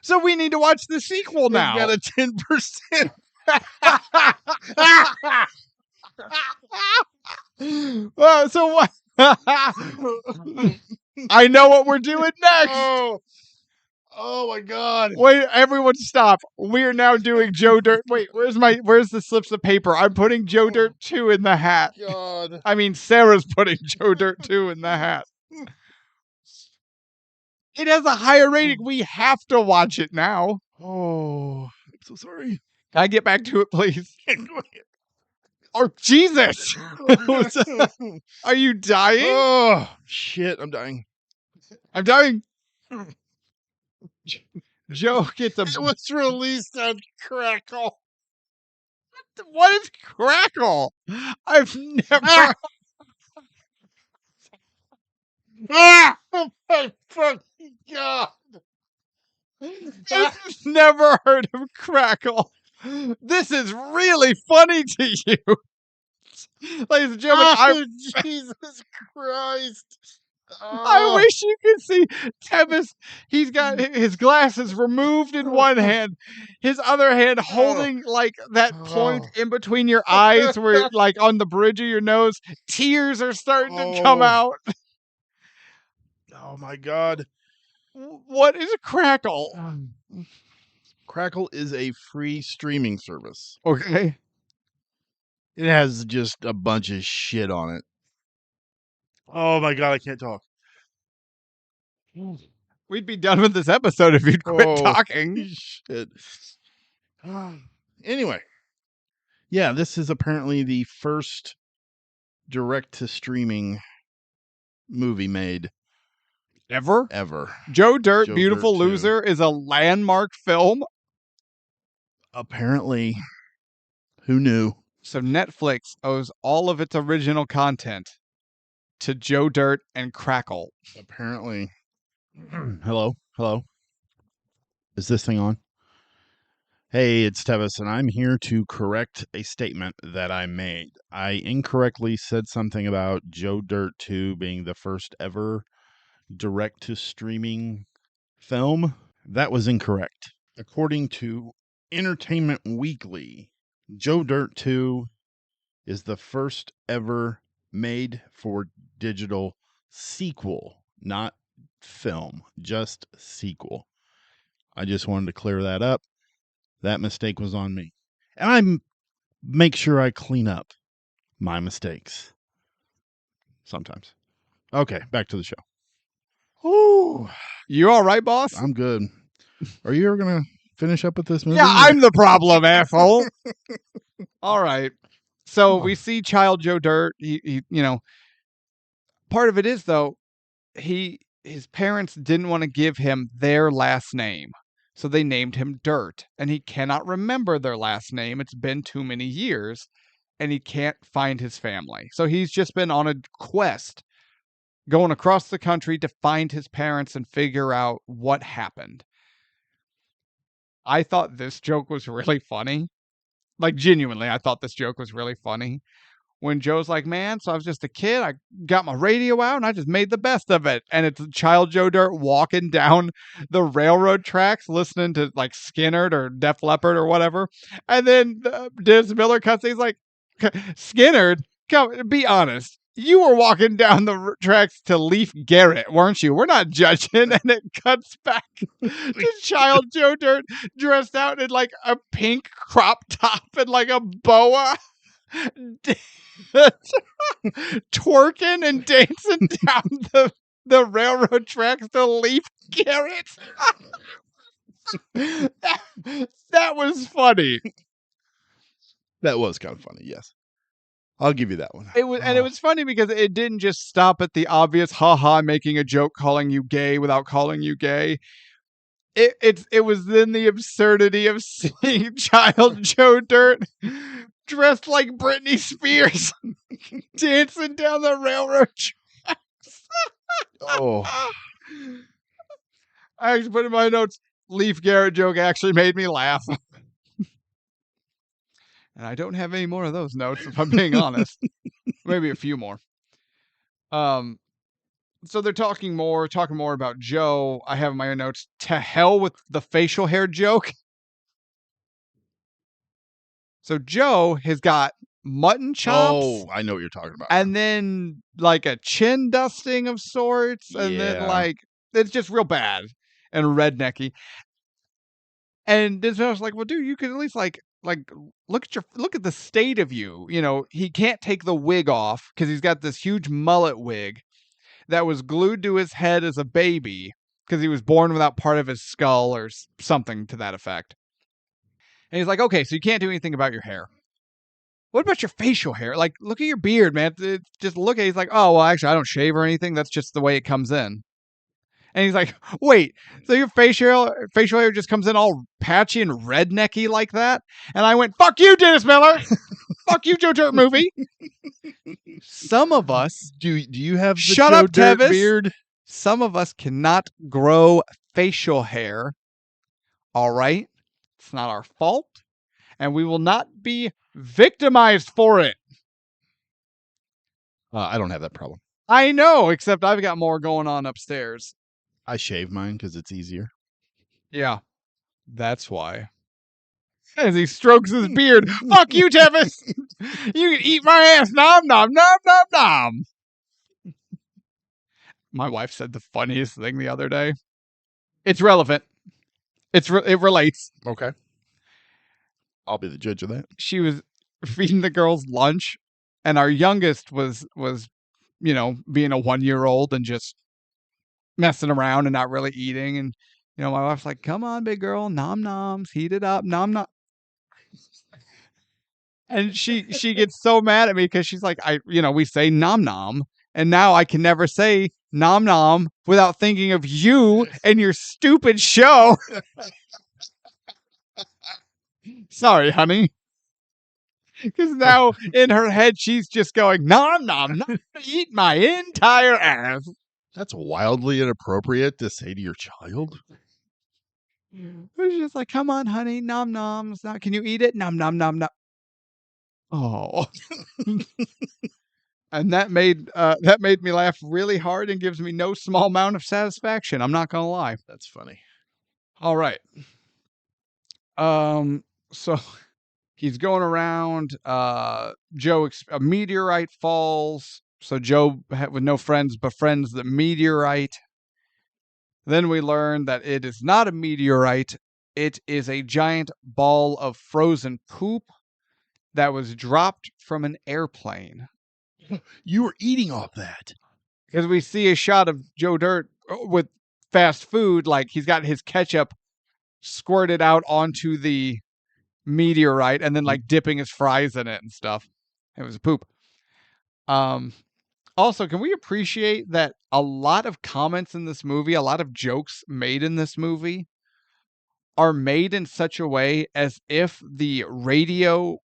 So we need to watch the sequel now. It got a 10%. So what? I know what we're doing next. Oh my God. Wait, everyone stop. We're now doing Joe Dirt. Wait, where's the slips of paper? I'm putting Joe Dirt 2 in the hat. God. I mean, Sarah's putting Joe Dirt 2 in the hat. It has a higher rating. We have to watch it now. Oh, I'm so sorry. Can I get back to it, please? Oh, Jesus. Are you dying? Oh, shit. I'm dying. I'm dying. Joe gets a... It was released on Crackle. What is Crackle? I've never... Ah! Oh my fucking god! I've never heard of Crackle. This is really funny to you. Ladies and gentlemen, Oh, Jesus Christ! I Oh, wish you could see Tevis. He's got his glasses removed in one hand, his other hand holding like that point in between your eyes where like on the bridge of your nose, tears are starting to come out. Oh my god. What is a Crackle? Crackle is a free streaming service. Okay. It has just a bunch of shit on it. Oh my god, I can't talk. We'd be done with this episode if you'd quit talking. Shit. Anyway. Yeah, this is apparently the first direct to streaming movie made Ever? ever. Joe Dirt, Joe Beautiful Dirt 2. Loser is a landmark film. Apparently. Who knew? So Netflix owes all of its original content to Joe Dirt and Crackle. Apparently. Hello? Hello? Is this thing on? Hey, it's Tevis, and I'm here to correct a statement that I made. I incorrectly said something about Joe Dirt 2 being the first ever direct-to-streaming film. That was incorrect. According to Entertainment Weekly, Joe Dirt 2 is the first ever made-for-digital sequel, not film, just sequel. I just wanted to clear that up. That mistake was on me. And I make sure I clean up my mistakes. Sometimes. Okay, back to the show. Ooh. You all right, boss? I'm good. Are you ever going to finish up with this movie? Yeah, I'm the problem, asshole. All right. So we see child Joe Dirt. He, you know, part of it is though, his parents didn't want to give him their last name. So they named him Dirt, and he cannot remember their last name. It's been too many years, and he can't find his family. So he's just been on a quest going across the country to find his parents and figure out what happened. I thought this joke was really funny. Like, genuinely, I thought this joke was really funny. When Joe's like, man, so I was just a kid. I got my radio out and I just made the best of it. And it's child Joe Dirt walking down the railroad tracks, listening to like Skinnerd or Def Leppard or whatever. And then Dennis Miller cuts. He's like, Skinnerd, come, be honest. You were walking down the tracks to Leif Garrett, weren't you? We're not judging. And it cuts back to child Joe Dirt dressed out in like a pink crop top and like a boa. Twerking and dancing down the railroad tracks to Leif Garrett. that was funny. That was kind of funny, yes. I'll give you that one. It was, and it was funny because it didn't just stop at the obvious, haha, making a joke calling you gay without calling you gay. It was then the absurdity of seeing child Joe Dirt dressed like Britney Spears dancing down the railroad tracks. Oh. I actually put in my notes, Leif Garrett joke actually made me laugh. And I don't have any more of those notes, if I'm being honest. Maybe a few more. So they're talking more about Joe. I have in my notes, to hell with the facial hair joke. So Joe has got mutton chops. Oh, I know what you're talking about. And then like a chin dusting of sorts. And then like, it's just real bad and rednecky. And this was like, well, dude, you could at least like look at the state of you. You know, he can't take the wig off because he's got this huge mullet wig that was glued to his head as a baby because he was born without part of his skull or something to that effect. And he's like, okay, so you can't do anything about your hair. What about your facial hair? Like, look at your beard, man. Just look at it. He's like, oh, well, actually, I don't shave or anything. That's just the way it comes in. And he's like, wait, so your facial hair just comes in all patchy and rednecky like that? And I went, fuck you, Dennis Miller. Fuck you, Joe Dirt movie. Some of us, Do you have the Shut Joe up, Dirt Tevis. beard? some of us cannot grow facial hair. All right? It's not our fault, and we will not be victimized for it. I don't have that problem. I know, except I've got more going on upstairs. I shave mine because it's easier. Yeah, that's why. As he strokes his beard, fuck you, Tevis. You can eat my ass, nom nom nom nom nom. My wife said the funniest thing the other day. It's relevant. It relates. Okay. I'll be the judge of that. She was feeding the girls lunch, and our youngest was being a 1-year-old and just messing around and not really eating. And my wife's like, "Come on, big girl, nom noms, heat it up, nom nom." And she gets so mad at me because she's like, we say nom nom, and now I can never say nom nom without thinking of you and your stupid show. Sorry, honey. Because now in her head she's just going nom nom nom, eat my entire ass. That's wildly inappropriate to say to your child. She's just like, "Come on, honey, nom noms. Now, can you eat it? Nom nom nom nom." Oh. And that made me laugh really hard and gives me no small amount of satisfaction. I'm not gonna lie. That's funny. All right. So he's going around. Joe, a meteorite falls. So Joe, with no friends, befriends the meteorite. Then we learn that it is not a meteorite. It is a giant ball of frozen poop that was dropped from an airplane. You were eating off that. Because we see a shot of Joe Dirt with fast food, like he's got his ketchup squirted out onto the meteorite and then like dipping his fries in it and stuff. It was poop. Also, can we appreciate that a lot of comments in this movie, a lot of jokes made in this movie are made in such a way as if the radio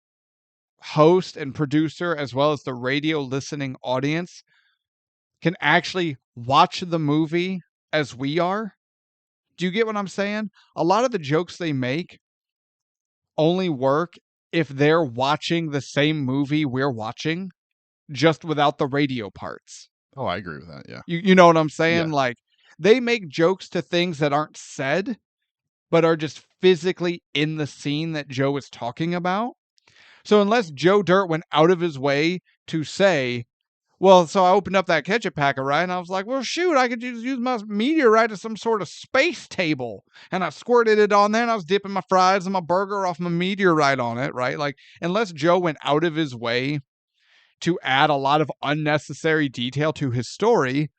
host and producer, as well as the radio listening audience, can actually watch the movie as we are. Do you get what I'm saying? A lot of the jokes they make only work if they're watching the same movie we're watching, just without the radio parts. Oh, I agree with that. Yeah. You know what I'm saying? Yeah. Like, they make jokes to things that aren't said, but are just physically in the scene that Joe is talking about. So unless Joe Dirt went out of his way to say, well, so I opened up that ketchup packet, right? And I was like, well, shoot, I could just use my meteorite as some sort of space table. And I squirted it on there and I was dipping my fries and my burger off my meteorite on it, right? Like, unless Joe went out of his way to add a lot of unnecessary detail to his story,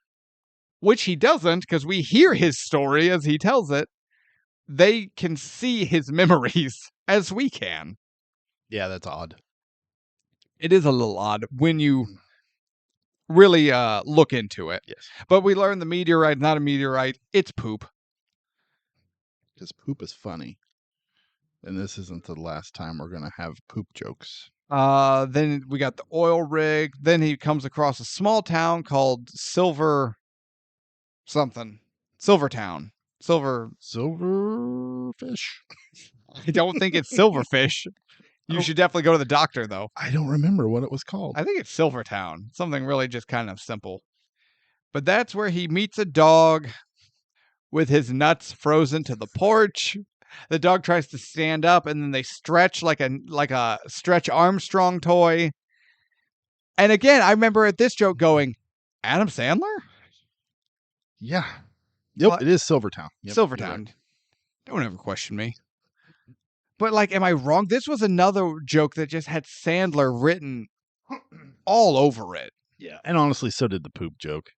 which he doesn't because we hear his story as he tells it, they can see his memories as we can. Yeah, that's odd. It is a little odd when you really look into it. Yes. But we learned the meteorite, not a meteorite, it's poop. Because poop is funny. And this isn't the last time we're going to have poop jokes. Then we got the oil rig. Then he comes across a small town called Silvertown. Silverfish. I don't think it's Silverfish. You should definitely go to the doctor, though. I don't remember what it was called. I think it's Silvertown. Something really just kind of simple. But that's where he meets a dog with his nuts frozen to the porch. The dog tries to stand up, and then they stretch like a Stretch Armstrong toy. And again, I remember at this joke going, Adam Sandler? Yeah. Yep, What? it is Silvertown. Yep, Silvertown. Don't ever question me. But, like, am I wrong? This was another joke that just had Sandler written all over it. Yeah. And honestly, so did the poop joke.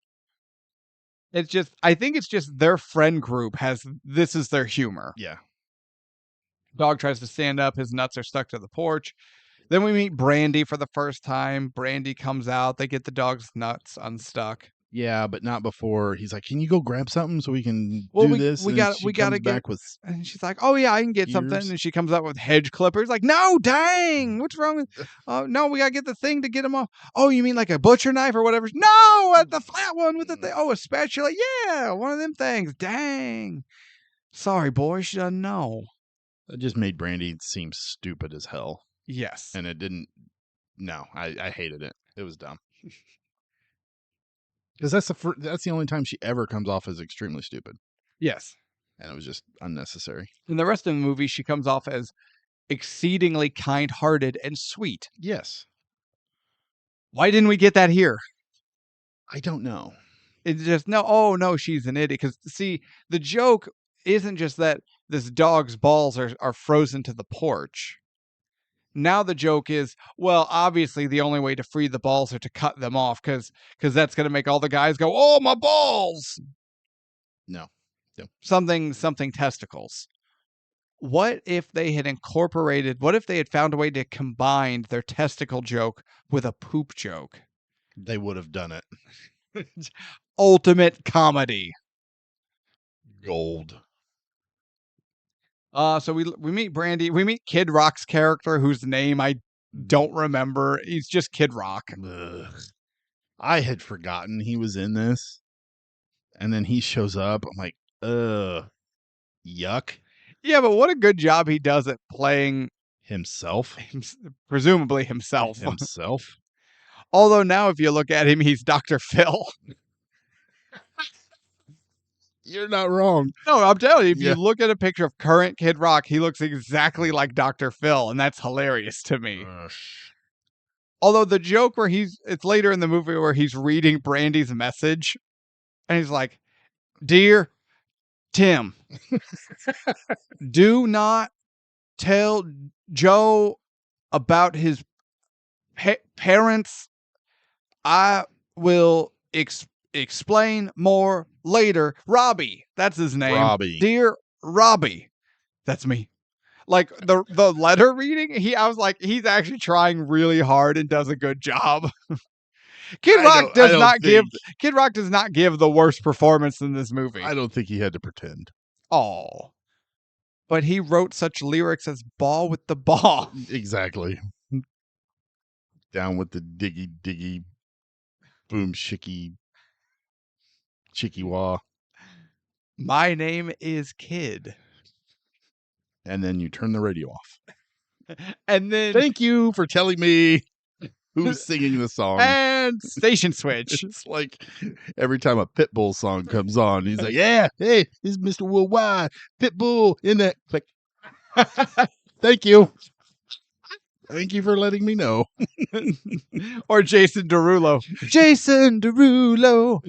It's just, I think it's just their friend group this is their humor. Yeah. Dog tries to stand up. His nuts are stuck to the porch. Then we meet Brandy for the first time. Brandy comes out. They get the dog's nuts unstuck. Yeah, but not before. He's like, "Can you go grab something so we can Well, do this?" And then we she got to comes get. back with And she's like, "Oh yeah, I can get something." spears. And she comes up with hedge clippers. Like, no, dang, what's wrong with? Oh no, we gotta get the thing to get him off. Oh, you mean like a butcher knife or whatever? No, the flat one with the thing. Oh, a spatula. Yeah, one of them things. Dang. Sorry, boy, she doesn't know. It just made Brandy seem stupid as hell, Yes. and it didn't. No, I hated it. It was dumb because that's the only time she ever comes off as extremely stupid, Yes. and it was just unnecessary. In the rest of the movie, she comes off as exceedingly kind-hearted and sweet. Yes, Why didn't we get that here? I don't know. It's just no. Oh no, she's an idiot. Because see, the joke isn't just that this dog's balls are frozen to the porch. Now the joke is, well, obviously the only way to free the balls are to cut them off because that's going to make all the guys go, oh my balls, No, something testicles. What if they had incorporated? What if they had found a way to combine their testicle joke with a poop joke? they would have done it. Ultimate comedy. Gold. So we meet Brandy. We meet Kid Rock's character, whose name I don't remember. He's just Kid Rock. Ugh. I had forgotten he was in this, and then he shows up. I'm like, yuck. Yeah, but what a good job he does at playing Himself. presumably himself. Himself. Although now, if you look at him, he's Dr. Phil. You're not wrong. No, I'm telling you, if Yeah. you look at a picture of current Kid Rock, he looks exactly like Dr. Phil, and that's hilarious to me. Although the joke where it's later in the movie where he's reading Brandy's message, and he's like, "Dear Tim, do not tell Joe about his parents. I will explain more later. Robbie, that's his name. Robbie. Dear Robbie, that's me." Like the letter reading, I was like, he's actually trying really hard and does a good job. Kid Rock does not give the worst performance in this movie. I don't think he had to pretend. Oh, but he wrote such lyrics as "ball with the ball." Exactly. Down with the diggy diggy boom shicky chicky wah. My name is Kid. And then you turn the radio off. And then Thank you for telling me who's singing the song. And station switch. It's like every time a Pitbull song comes on, he's like, "Yeah, hey, this is Mr. Worldwide, Pitbull in that." Like, thank you. Thank you for letting me know. Or Jason Derulo. Jason Derulo.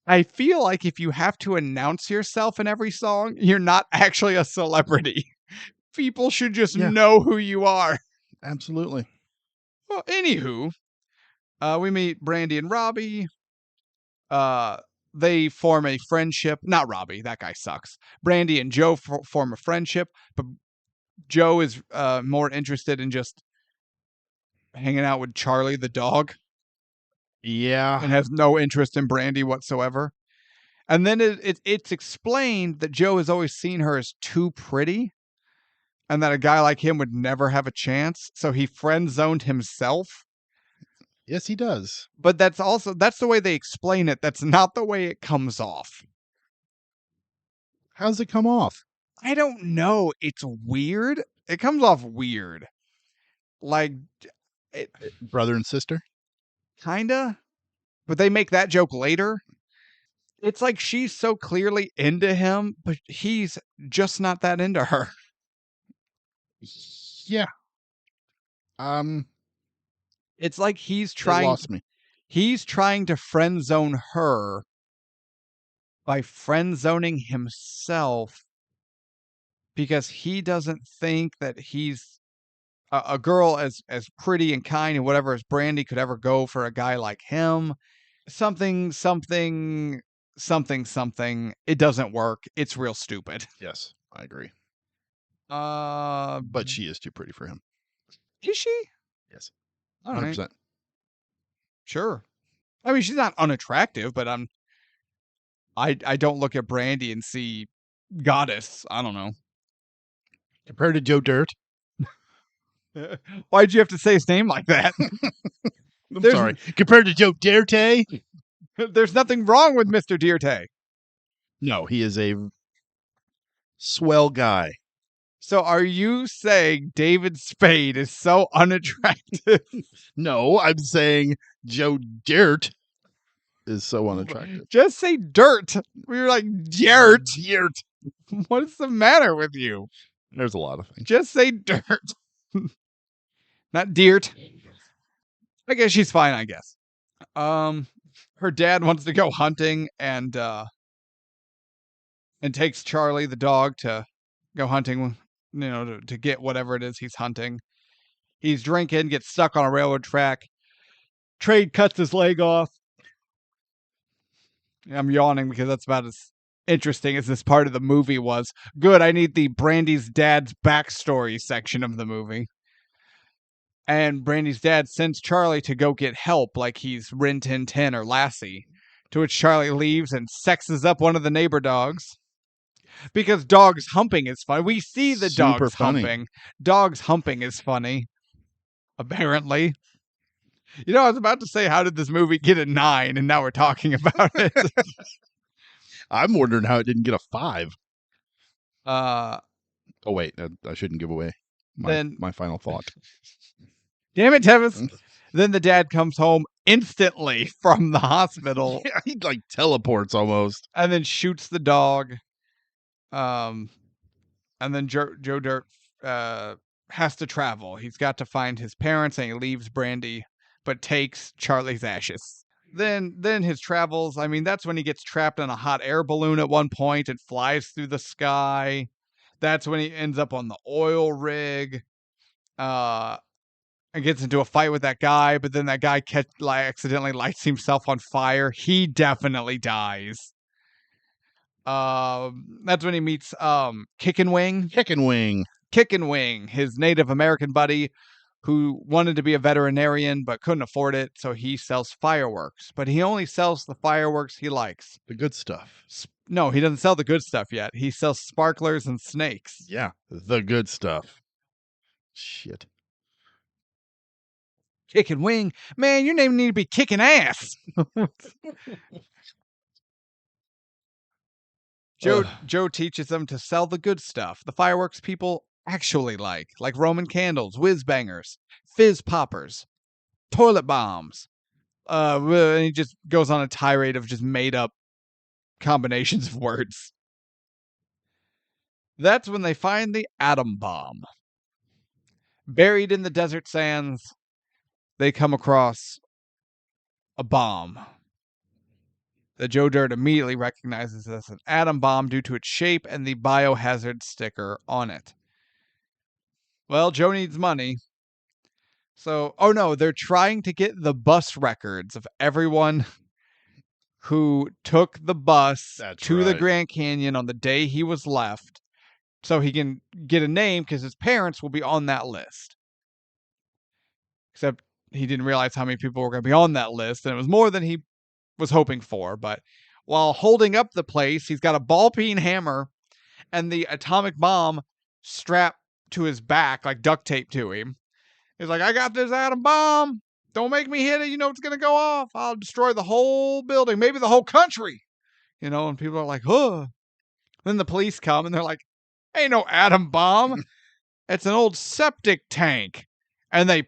I feel like if you have to announce yourself in every song, you're not actually a celebrity. People should just know who you are. Absolutely. Well, anywho, we meet Brandy and Robbie. They form a friendship. Not Robbie, that guy sucks. Brandy and Joe form a friendship, but Joe is more interested in just hanging out with Charlie the dog. Yeah. And has no interest in Brandy whatsoever. And then it's explained that Joe has always seen her as too pretty and that a guy like him would never have a chance. So he friend zoned himself. Yes, he does. But that's the way they explain it. That's not the way it comes off. How's it come off? I don't know. It's weird. It comes off weird. Like, Brother and sister? Kinda. But they make that joke later. It's like she's so clearly into him, but he's just not that into her. Yeah. It's like he's It trying lost me. He's trying to friend zone her by friend zoning himself because he doesn't think that he's a girl as pretty and kind and whatever as Brandy could ever go for a guy like him. Something. It doesn't work. It's real stupid. Yes, I agree. But But she is too pretty for him. is she? Yes. All 100%. right. Sure. I mean, she's not unattractive, but I don't look at Brandy and see goddess. I don't know. Compared to Joe Dirt. Why'd you have to say his name like that? I'm sorry. Compared to Joe Dirt. There's nothing wrong with Mr. Dierte. No, he is a swell guy. So are you saying David Spade is so unattractive? No, I'm saying Joe Dirt is so unattractive. Just say dirt. We were like, dirt. Dirt. What is the matter with you? There's a lot of things. Just say dirt. Not dirt. I guess she's fine, I guess. Her dad wants to go hunting and takes Charlie the dog to go hunting, to get whatever it is he's hunting. He's drinking, gets stuck on a railroad track. Trade cuts his leg off. I'm yawning because that's about as interesting as this part of the movie was. Good, I need the Brandy's dad's backstory section of the movie. And Brandy's dad sends Charlie to go get help like he's Rin Tin Tin or Lassie, to which Charlie leaves and sexes up one of the neighbor dogs. Because dogs humping is fun. We see the Super dogs funny. humping. Dogs humping is funny, apparently. I was about to say, how did this movie get a 9? And now we're talking about it. I'm wondering how it didn't get a 5. Oh, wait. I shouldn't give away my final thought. Damn it, Tevis. Then the dad comes home instantly from the hospital. Yeah, he like teleports almost. And then shoots the dog. And then Joe Dirt has to travel. He's got to find his parents, and he leaves Brandy, but takes Charlie's ashes. Then his travels, I mean, that's when he gets trapped on a hot air balloon at one point and flies through the sky. That's when he ends up on the oil rig. And gets into a fight with that guy, but then that guy accidentally lights himself on fire. He definitely dies. That's when he meets Kickin' Wing. Kickin' Wing, his Native American buddy who wanted to be a veterinarian but couldn't afford it, so he sells fireworks. But he only sells the fireworks he likes. The good stuff. No, he doesn't sell the good stuff yet. He sells sparklers and snakes. Yeah, the good stuff. Shit. Kickin' Wing? Man, your name need to be Kickin' Ass. Joe teaches them to sell the good stuff, the fireworks people actually like Roman candles, whiz bangers, fizz poppers, toilet bombs. And he just goes on a tirade of just made up combinations of words. That's when they find the atom bomb. Buried in the desert sands, they come across a bomb that Joe Dirt immediately recognizes as an atom bomb due to its shape and the biohazard sticker on it. Well, Joe needs money. So, they're trying to get the bus records of everyone who took the bus to the Grand Canyon on the day he was left, so he can get a name because his parents will be on that list. Except he didn't realize how many people were going to be on that list, and it was more than he was hoping for. But while holding up the place, he's got a ball-peen hammer and the atomic bomb strapped to his back, like duct tape to him. He's like, I got this atom bomb. Don't make me hit it. You know it's going to go off. I'll destroy the whole building, maybe the whole country. And people are like, huh. Then the police come and they're like, ain't no atom bomb. It's an old septic tank. And they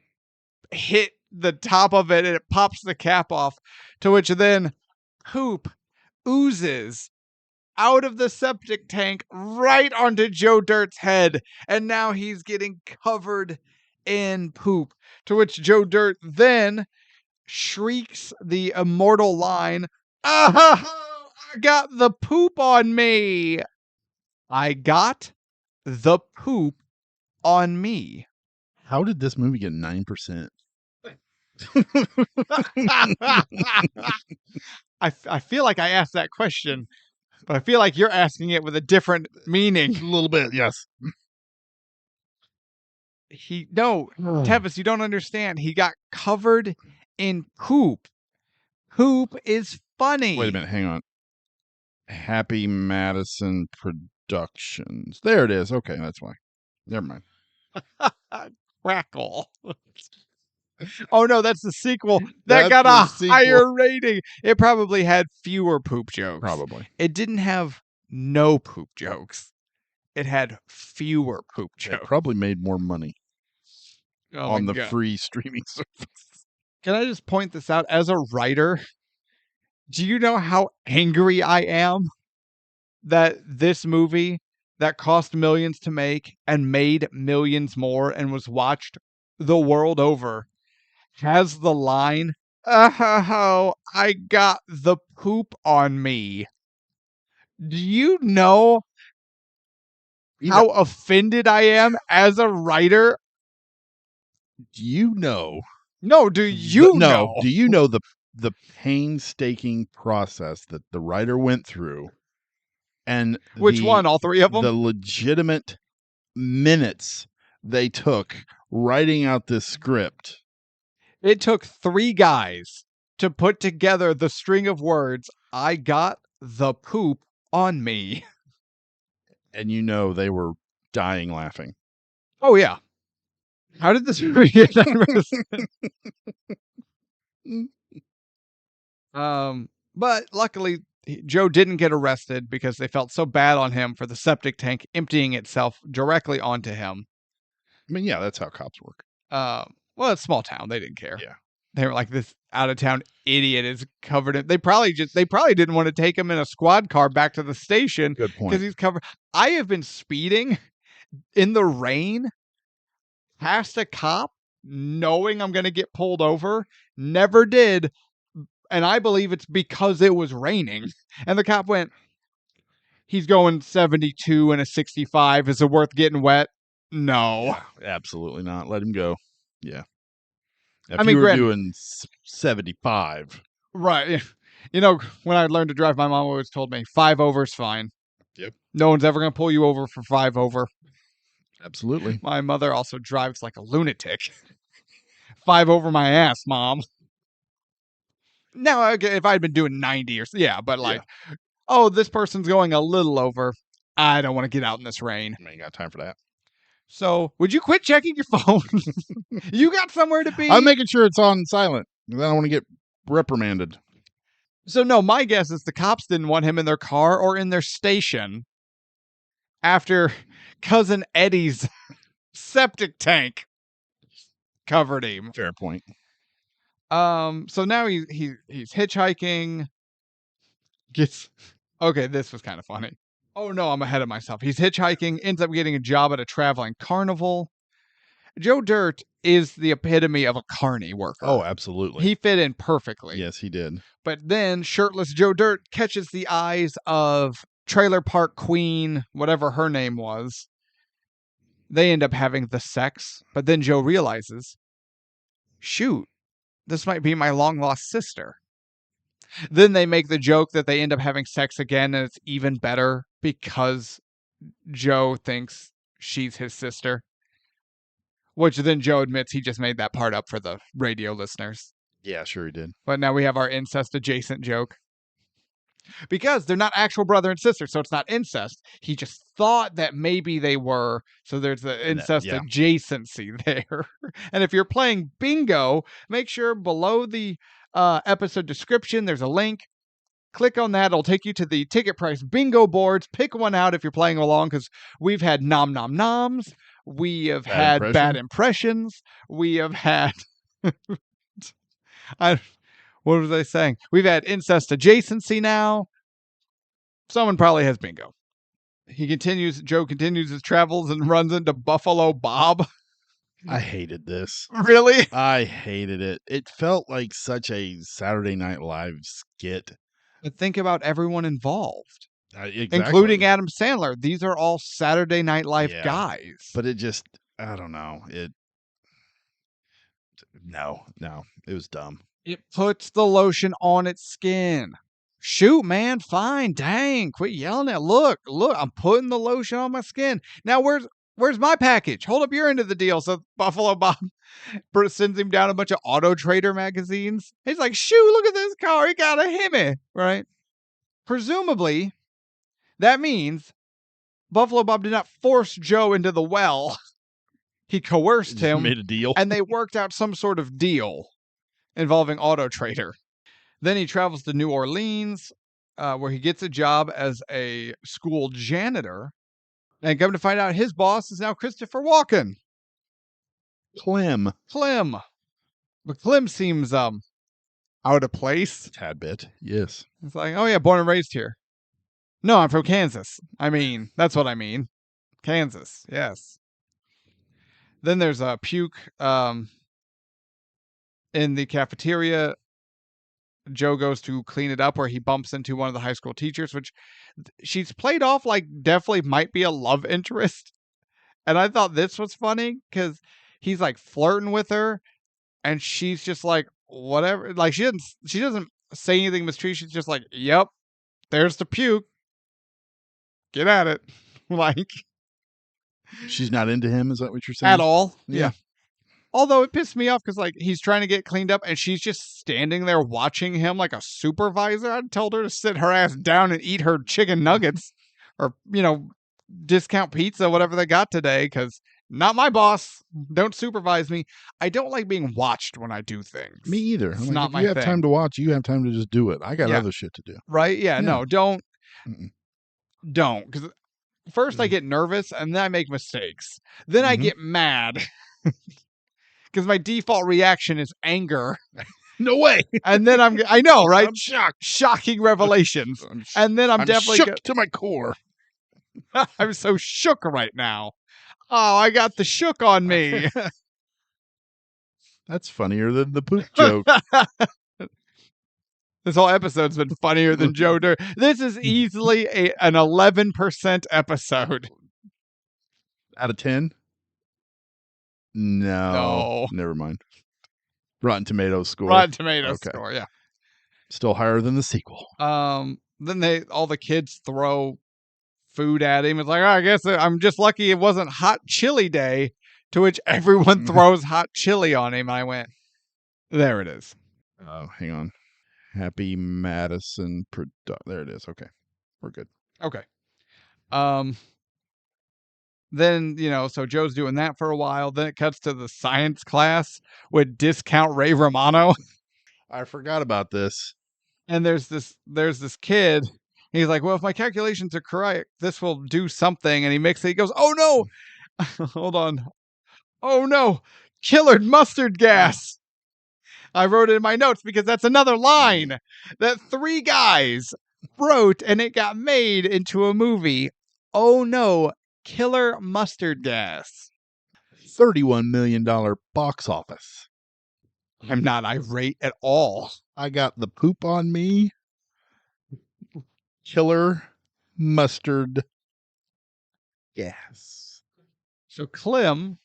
hit the top of it and it pops the cap off, to which then poop oozes out of the septic tank right onto Joe Dirt's head. And now he's getting covered in poop, to which Joe Dirt then shrieks the immortal line, I got the poop on me. I got the poop on me. How did this movie get 9%? I feel like I asked that question, but I feel like you're asking it with a different meaning. A little bit, yes. Tevis, you don't understand. He got covered in poop. Poop is funny. Wait a minute, hang on. Happy Madison Productions. There it is. Okay, that's why. Never mind. Crackle. Oh no, that's the sequel. That That's got the a sequel. higher rating. It probably had fewer poop jokes. Probably. It didn't have no poop jokes. It had fewer poop They jokes. probably made more money on the God. free streaming service. Can I just point this out? As a writer, do you know how angry I am that this movie that cost millions to make and made millions more and was watched the world over has the line, "Oh, I got the poop on me." Do you know how offended I am as a writer? Do you know? No, do you know? Do you know the painstaking process that the writer went through, and Which one? All three of them? the legitimate minutes they took writing out this script? It took 3 guys to put together the string of words, "I got the poop on me." And you know they were dying laughing. Oh, yeah. How did this movie get that But luckily, Joe didn't get arrested because they felt so bad on him for the septic tank emptying itself directly onto him. I mean, yeah, that's how cops work. Well, it's a small town. They didn't care. Yeah. They were like, this out of town idiot is covered in. They probably didn't want to take him in a squad car back to the station Good point. because he's covered. I have been speeding in the rain past a cop knowing I'm going to get pulled over. Never did. And I believe it's because it was raining. And the cop went, "He's going 72 and a 65. Is it worth getting wet?" No. Absolutely not. Let him go. Yeah. If I mean, you were granted- doing 75. Right. You know, when I learned to drive, my mom always told me 5 over is fine. Yep. No one's ever going to pull you over for 5 over. Absolutely. My mother also drives like a lunatic. 5 over my ass, Mom. Now, okay, if I'd been doing 90 or yeah, but like, oh, this person's going a little over. I don't want to get out in this rain. I ain't got time for that. So, would you quit checking your phone? You got somewhere to be? I'm making sure it's on silent. I don't want to get reprimanded. So, no, my guess is the cops didn't want him in their car or in their station after Cousin Eddie's septic tank covered him. Fair point. So now he's hitchhiking. Okay, this was kind of funny. Oh no, I'm ahead of myself. He's hitchhiking, ends up getting a job at a traveling carnival. Joe Dirt is the epitome of a carny worker. Oh, absolutely. He fit in perfectly. Yes, he did. But then shirtless Joe Dirt catches the eyes of Trailer Park Queen, whatever her name was. They end up having the sex, but then Joe realizes, shoot, this might be my long lost sister. Then they make the joke that they end up having sex again, and it's even better because Joe thinks she's his sister. Which then Joe admits he just made that part up for the radio listeners. Yeah, sure he did. But now we have our incest adjacent joke. Because they're not actual brother and sister, so it's not incest. He just thought that maybe they were, so there's the incest adjacency there. And if you're playing bingo, make sure below the episode description there's a link. Click on that. It'll take you to the ticket price bingo boards. Pick one out if you're playing along, because we've had nom nom noms. We have had bad impressions. We have had... What was I saying? We've had incest adjacency now. Someone probably has bingo. Joe continues his travels and runs into Buffalo Bob. I hated this. Really? I hated it. It felt like such a Saturday Night Live skit. But think about everyone involved. Exactly. Including Adam Sandler. These are all Saturday Night Live guys. But it just, I don't know. No, it was dumb. It puts the lotion on its skin. Shoot, man, fine, dang, quit yelling at. Look, I'm putting the lotion on my skin. Now, Where's my package? Hold up your end of the deal. So Buffalo Bob sends him down a bunch of Auto Trader magazines. He's like, shoo, look at this car. He got a Hemi, right? Presumably, that means Buffalo Bob did not force Joe into the well. He coerced Just him, made a deal. and they worked out some sort of deal involving Auto Trader. Then he travels to New Orleans, where he gets a job as a school janitor. And come to find out, his boss is now Christopher Walken. Clem. But Clem seems out of place. Tad bit. Yes. It's like, oh yeah, born and raised here. No, I'm from Kansas. I mean, that's what I mean. Kansas, yes. Then there's a puke in the cafeteria. Joe goes to clean it up where he bumps into one of the high school teachers, which she's played off like definitely might be a love interest. And I thought this was funny because he's like flirting with her and she's just like, whatever. Like she doesn't say anything mistreated. She's just like, yep, there's the puke. Get at it. Like, she's not into him. Is that what you're saying? at all. Yeah. Although it pissed me off because like he's trying to get cleaned up and she's just standing there watching him like a supervisor. I'd told her to sit her ass down and eat her chicken nuggets or, discount pizza, whatever they got today, because not my boss. Don't supervise me. I don't like being watched when I do things. Me either. It's I'm like, not if my you have thing. time to watch, you have time to just do it. I got Yeah. other shit to do. Right? Yeah. No, don't. Mm-mm. Don't. Because first I get nervous and then I make mistakes. Then I get mad. Because my default reaction is anger. No way. And then I know, right? I'm shocked. Shocking revelations. And then I'm definitely shook to my core. I'm so shook right now. Oh, I got the shook on me. That's funnier than the poop joke. This whole episode's been funnier than Joe Dirt. This is easily an 11% episode. Out of 10? No. Never mind. Rotten Tomatoes score. Rotten Tomatoes score, yeah. Still higher than the sequel. Then all the kids throw food at him. It's like, oh, I guess I'm just lucky it wasn't hot chili day, to which everyone throws hot chili on him. I went, there it is. Oh, hang on. Happy Madison. There it is. Okay. We're good. Okay. Then, so Joe's doing that for a while. Then it cuts to the science class with Discount Ray Romano. I forgot about this. And there's this kid. He's like, well, if my calculations are correct, this will do something. And he mixes it. He goes, oh no. Hold on. Oh no. Killered mustard gas. I wrote it in my notes because that's another line that 3 guys wrote and it got made into a movie. Oh no. Killer mustard gas. $31 million box office. I'm not irate at all. I got the poop on me. Killer mustard gas. So Clem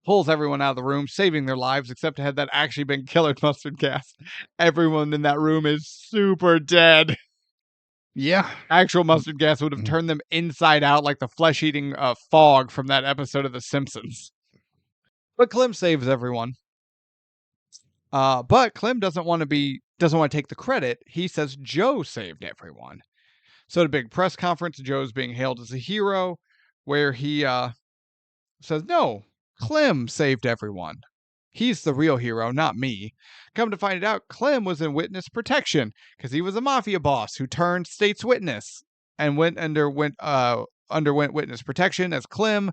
pulls everyone out of the room, saving their lives, except had that actually been killer mustard gas. Everyone in that room is super dead. Yeah. Actual mustard gas would have turned them inside out like the flesh-eating fog from that episode of The Simpsons. But Clem saves everyone. But Clem doesn't want to take the credit. He says Joe saved everyone. So at a big press conference, Joe's being hailed as a hero, where he says, no, Clem saved everyone. He's the real hero, not me. Come to find out, Clem was in witness protection because he was a mafia boss who turned state's witness and underwent witness protection as Clem.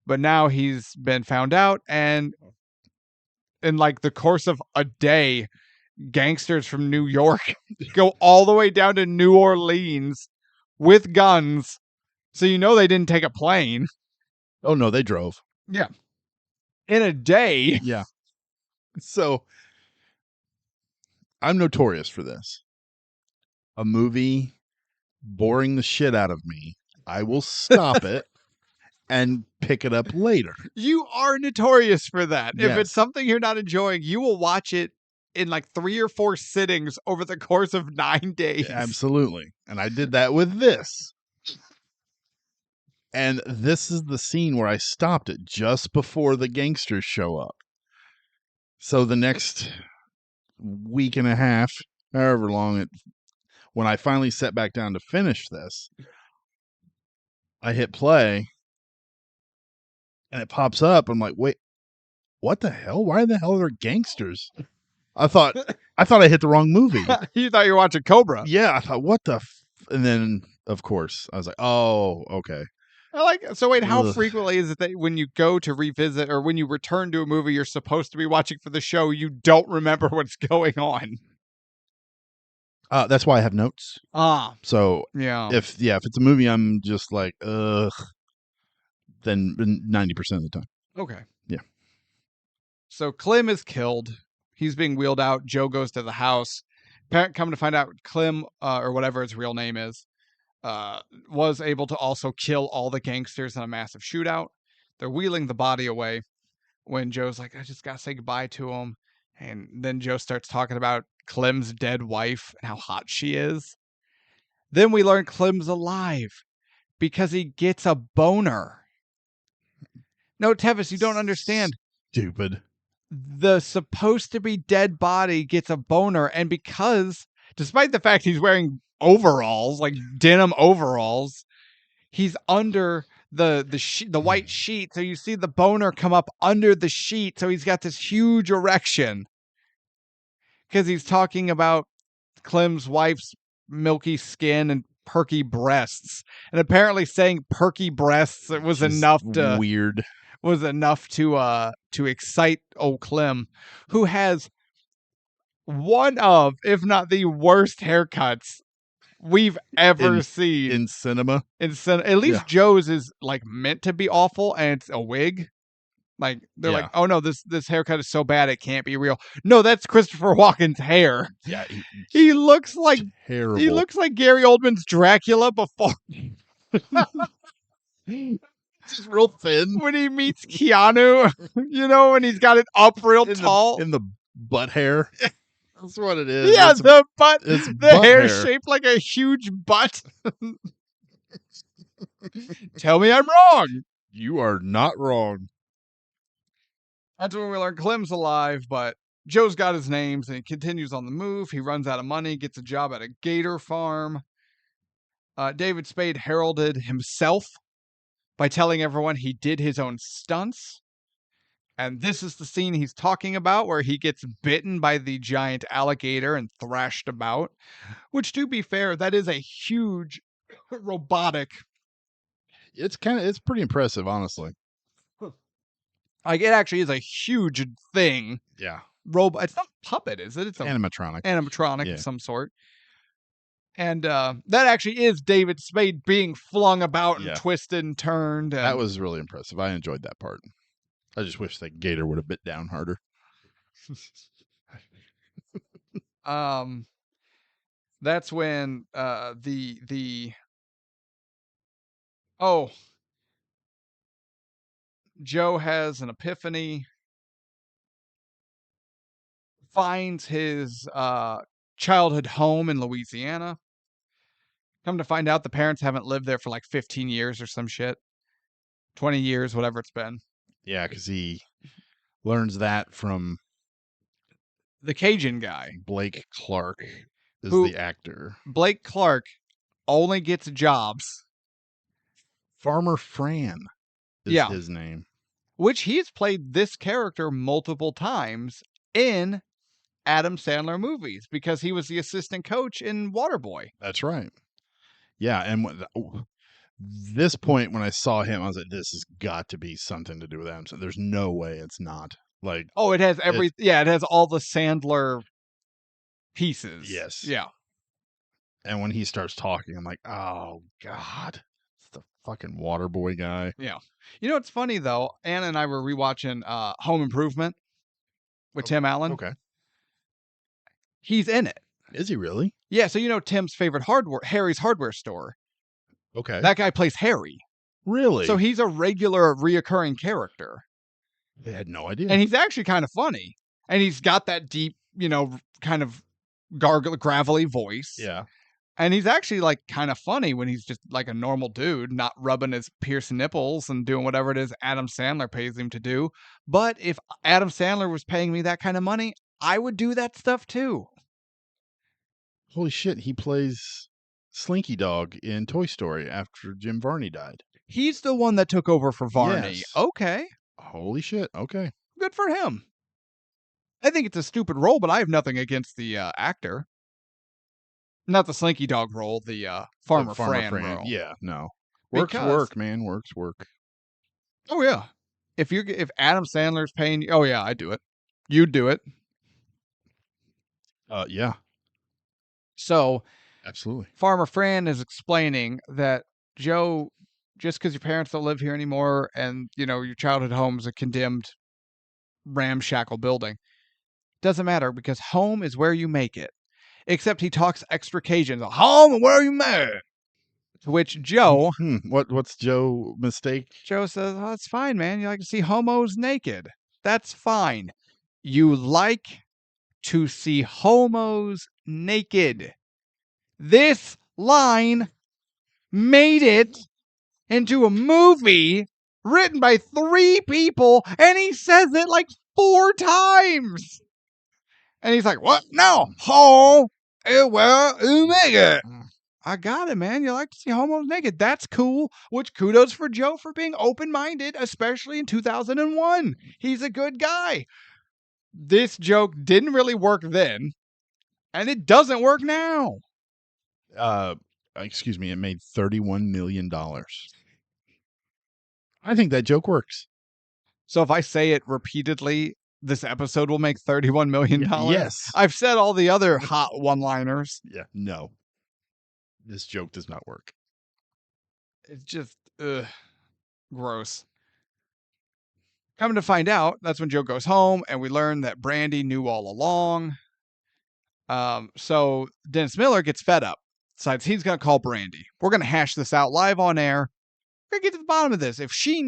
But now he's been found out, and in like the course of a day, gangsters from New York go all the way down to New Orleans with guns. So they didn't take a plane. Oh no, they drove. Yeah. In a day. Yeah. So I'm notorious for this. A movie boring the shit out of me. I will stop it and pick it up later. You are notorious for that. Yes. If it's something you're not enjoying, you will watch it in like 3 or 4 sittings over the course of 9 days. Absolutely. And I did that with this. And this is the scene where I stopped it just before the gangsters show up. So the next week and a half, however long it, when I finally sat back down to finish this, I hit play and it pops up. I'm like, wait, what the hell? Why the hell are there gangsters? I thought I hit the wrong movie. You thought you were watching Cobra. Yeah, I thought, what the and then of course I was like, oh, okay. So wait, how Ugh. frequently is it that when you go to revisit or when you return to a movie you're supposed to be watching for the show, you don't remember what's going on? That's why I have notes. Ah, So yeah. if it's a movie I'm just like, ugh, then 90% of the time. Okay. Yeah. So Clem is killed. He's being wheeled out. Joe goes to the house. Parent come to find out Clem, or whatever his real name is, was able to also kill all the gangsters in a massive shootout. They're wheeling the body away when Joe's like, I just gotta say goodbye to him. And then Joe starts talking about Clem's dead wife and how hot she is. Then we learn Clem's alive because he gets a boner. No, Tevis, you don't understand. Stupid. The supposed to be dead body gets a boner, and because despite the fact he's wearing overalls, like denim overalls, he's under the white sheet, so you see the boner come up under the sheet, so he's got this huge erection because he's talking about Clem's wife's milky skin and perky breasts, and apparently saying perky breasts it was Just enough to weird. Was enough to excite old Clem, who has one of, if not the worst haircuts we've ever seen in cinema. At least Joe's is like meant to be awful, and it's a wig. Like they're like, oh no, this haircut is so bad it can't be real. No, that's Christopher Walken's hair. Yeah, he looks like terrible. He looks like Gary Oldman's Dracula before. Just real thin. When he meets Keanu, when he's got it up real tall. In the butt hair. That's what it is. Yeah, the butt. It's the butt hair hair shaped like a huge butt. Tell me I'm wrong. You are not wrong. That's when we learn Clem's alive, but Joe's got his names and he continues on the move. He runs out of money, gets a job at a gator farm. David Spade heralded himself by telling everyone he did his own stunts. And this is the scene he's talking about where he gets bitten by the giant alligator and thrashed about, which, to be fair, that is a huge robotic. It's pretty impressive, honestly. Like, it actually is a huge thing. Yeah. It's not a puppet, is it? It's an animatronic of some sort. And that actually is David Spade being flung about and twisted and turned. And that was really impressive. I enjoyed that part. I just wish that gator would have bit down harder. That's when Joe has an epiphany, finds his childhood home in Louisiana. Come to find out the parents haven't lived there for like 15 years or some shit. 20 years, whatever it's been. Yeah, because he learns that from the Cajun guy. Blake Clark is the actor. Blake Clark only gets jobs. Farmer Fran is his name. Which he's played this character multiple times in Adam Sandler movies because he was the assistant coach in Waterboy. That's right. Yeah, and this point when I saw him, I was like, "This has got to be something to do with Adam Sandler. There's no way it's not." Like, it has it has all the Sandler pieces. Yes. Yeah. And when he starts talking, I'm like, "Oh God, it's the fucking Waterboy guy." Yeah. It's funny though. Anna and I were rewatching Home Improvement with Tim Allen. Okay. He's in it. Is he really? Yeah, so Tim's favorite Harry's hardware store. Okay. That guy plays Harry. Really? So he's a regular reoccurring character. I had no idea. And he's actually kind of funny. And he's got that deep, kind of gravelly voice. Yeah. And he's actually like kind of funny when he's just like a normal dude, not rubbing his pierced nipples and doing whatever it is Adam Sandler pays him to do. But if Adam Sandler was paying me that kind of money, I would do that stuff too. Holy shit, he plays Slinky Dog in Toy Story after Jim Varney died. He's the one that took over for Varney. Yes. Okay, Holy shit. Okay. good for him. I think it's a stupid role, but I have nothing against the actor. Not the Slinky Dog role, the Farmer Fran role. Yeah, no. Work's Because- work, man. Work's work. Oh yeah, if Adam Sandler's paying you, oh yeah, I'd do it. You'd do it. Yeah, So absolutely. Farmer Fran is explaining that Joe, just because your parents don't live here anymore, and your childhood home is a condemned ramshackle building, doesn't matter because home is where you make it. Except he talks extra Cajun. Home and where you made. To which Joe What's Joe mistake? says, "Oh, it's fine, man. You like to see homos naked. That's fine. You like to see homos naked." This line made it into a movie written by 3 people, and he says it like 4 times. And he's like, "What? No. Ho. Well, you make it." I got it, man. You like to see homos naked. That's cool. Which kudos for Joe for being open-minded, especially in 2001. He's a good guy. This joke didn't really work then, and it doesn't work now. Excuse me, it made $31 million. I think that joke works. So if I say it repeatedly, this episode will make $31 million? Yes. I've said all the other hot one-liners. Yeah, no. This joke does not work. It's just, gross. Coming to find out, that's when Joe goes home, and we learn that Brandy knew all along. So Dennis Miller gets fed up, decides he's going to call Brandy. We're going to hash this out live on air. We're going to get to the bottom of this. If she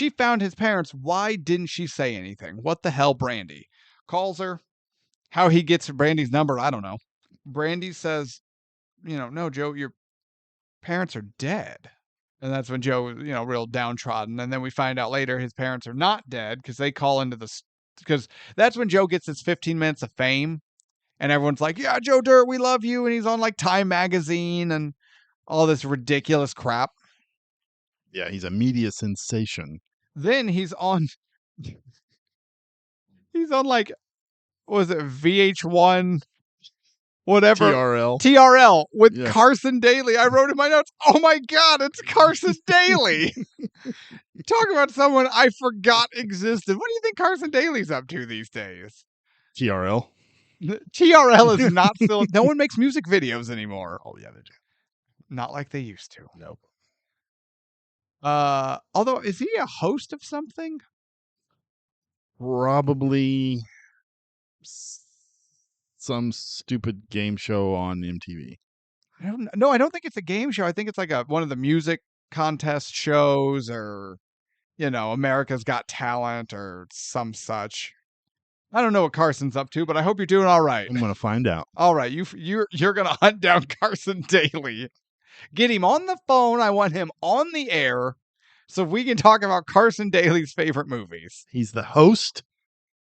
found his parents, why didn't she say anything? What the hell, Brandy? Calls her. How he gets Brandy's number, I don't know. Brandy says, "No, Joe, your parents are dead." And that's when Joe was, real downtrodden. And then we find out later his parents are not dead because they call into because that's when Joe gets his 15 minutes of fame. And everyone's like, "Yeah, Joe Dirt, we love you." And he's on like Time Magazine and all this ridiculous crap. Yeah, he's a media sensation. Then he's on like, what was it, VH1, whatever. TRL with Carson Daly. I wrote in my notes, "Oh my God, it's Carson Daly." Talk about someone I forgot existed. What do you think Carson Daly's up to these days? TRL. TRL is not still. No one makes music videos anymore. Oh yeah, they do. Not like they used to. Nope. Although, is he a host of something? Probably some stupid game show on MTV. I don't think it's a game show. I think it's like one of the music contest shows, or America's Got Talent or some such. I don't know what Carson's up to, but I hope you're doing all right. I'm gonna find out. All right, you're gonna hunt down Carson Daly. Get him on the phone. I want him on the air so we can talk about Carson Daly's favorite movies. He's the host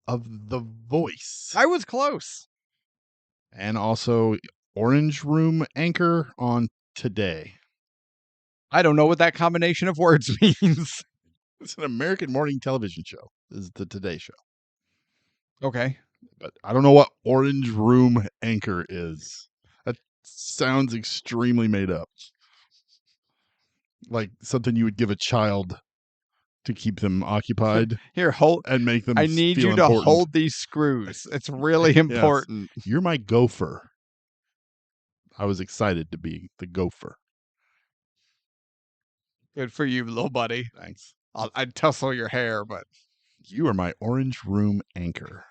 of The Voice. I was close. And also Orange Room anchor on Today. I don't know what that combination of words means. It's an American morning television show. This is the Today Show. Okay. But I don't know what Orange Room anchor is. That sounds extremely made up. Like something you would give a child to keep them occupied. Here, hold and make them. I need you to hold these screws. It's really important. Yes. You're my gopher. I was excited to be the gopher. Good for you, little buddy. Thanks. I'd tussle your hair, but you are my Orange Room anchor.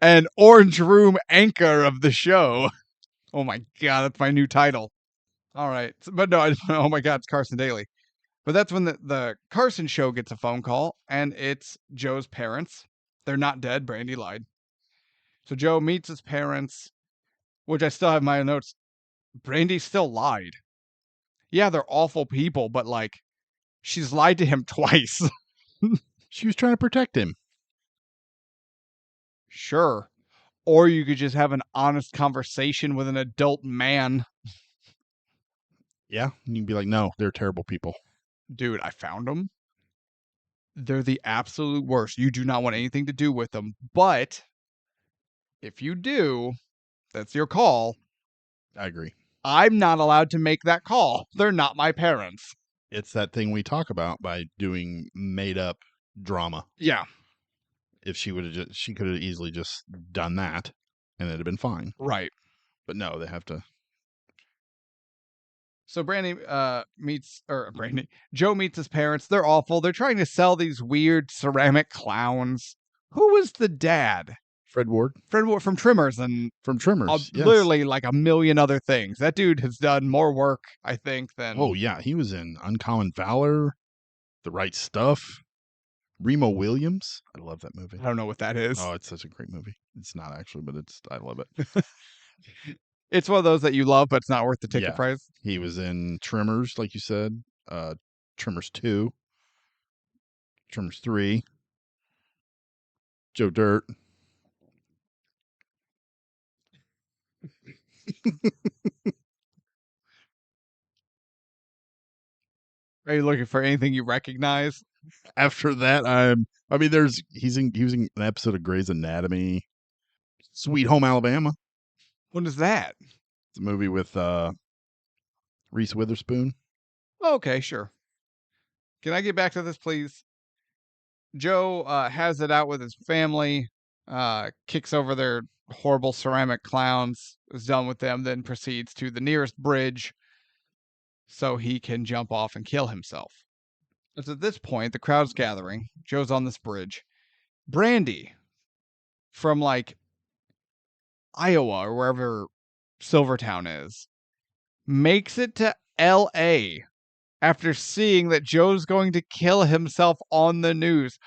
An Orange Room anchor of the show. Oh my God, that's my new title. All right. But no, oh my God, it's Carson Daly. But that's when the Carson show gets a phone call, and it's Joe's parents. They're not dead. Brandy lied. So Joe meets his parents. which I still have in my notes. Brandy still lied. Yeah, they're awful people, but like, she's lied to him twice. She was trying to protect him. Sure. Or you could just have an honest conversation with an adult man. Yeah. And you'd be like, no, they're terrible people. Dude, I found them. They're the absolute worst. You do not want anything to do with them. But if you do, that's your call. I agree. I'm not allowed to make that call. They're not my parents. It's that thing we talk about by doing made up drama. Yeah. If she would have she could have easily just done that and it'd have been fine. Right. But no, they have to. So Joe meets his parents. They're awful. They're trying to sell these weird ceramic clowns. Who was the dad? Fred Ward Fred Ward from Trimmers and from Trimmers. Yes. literally like a million other things. That dude has done more work, I think, than. Oh yeah, he was in Uncommon Valor, The Right Stuff, Remo Williams. I love that movie. I don't know what that is. Oh, it's such a great movie. It's not actually, but I love it. It's one of those that you love, but it's not worth the ticket price. He was in Trimmers, like you said. Trimmers 2, Trimmers 3, Joe Dirt. Are you looking for anything you recognize? After that, he was in an episode of Grey's Anatomy. Sweet Home Alabama. What is that? It's a movie with Reese Witherspoon. Okay, sure. Can I get back to this, please? Joe has it out with his family, kicks over their horrible ceramic clowns, is done with them, then proceeds to the nearest bridge so he can jump off and kill himself. It's at this point, the crowd's gathering. Joe's on this bridge. Brandy from like Iowa or wherever Silvertown is makes it to LA after seeing that Joe's going to kill himself on the news.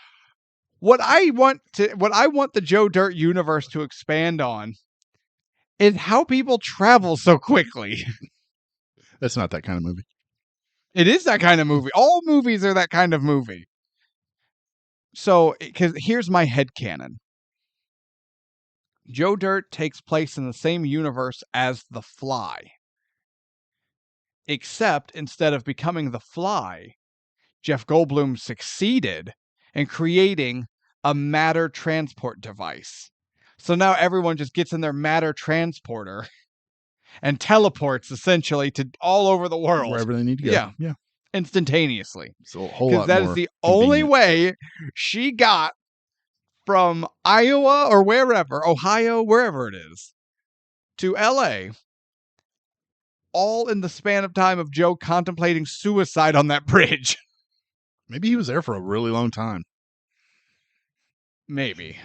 What I want the Joe Dirt universe to expand on is how people travel so quickly. That's not that kind of movie. It is that kind of movie. All movies are that kind of movie. So, because here's my headcanon. Joe Dirt takes place in the same universe as The Fly. Except instead of becoming The Fly, Jeff Goldblum succeeded in creating a matter transport device. So now everyone just gets in their matter transporter and teleports essentially to all over the world. Wherever they need to go. Yeah. Instantaneously. So a whole lot that more is the convenient. only way she got from Iowa or wherever, Ohio, wherever it is, to LA, all in the span of time of Joe contemplating suicide on that bridge. Maybe he was there for a really long time. Maybe.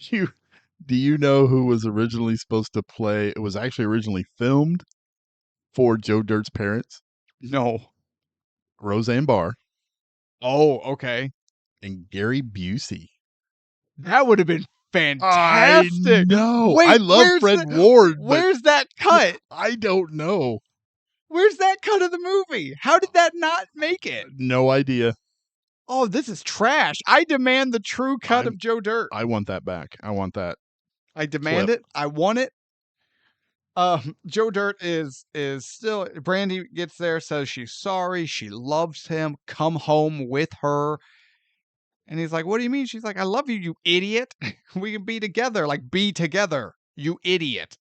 Do you know who was originally supposed to play? It was actually originally filmed for Joe Dirt's parents. No. Roseanne Barr. Oh, okay. And Gary Busey. That would have been fantastic. No, wait, I love Fred Ward. Where's that cut? I don't know. Where's that cut of the movie? How did that not make it? No idea. Oh, this is trash. I demand the true cut of Joe Dirt. I want that back. I want that. I demand clip. it. I want it. Joe Dirt is still. Brandy gets there, says she's sorry, she loves him. Come home with her. And he's like, "What do you mean?" She's like, "I love you, you idiot. We can be together. Like, be together, you idiot."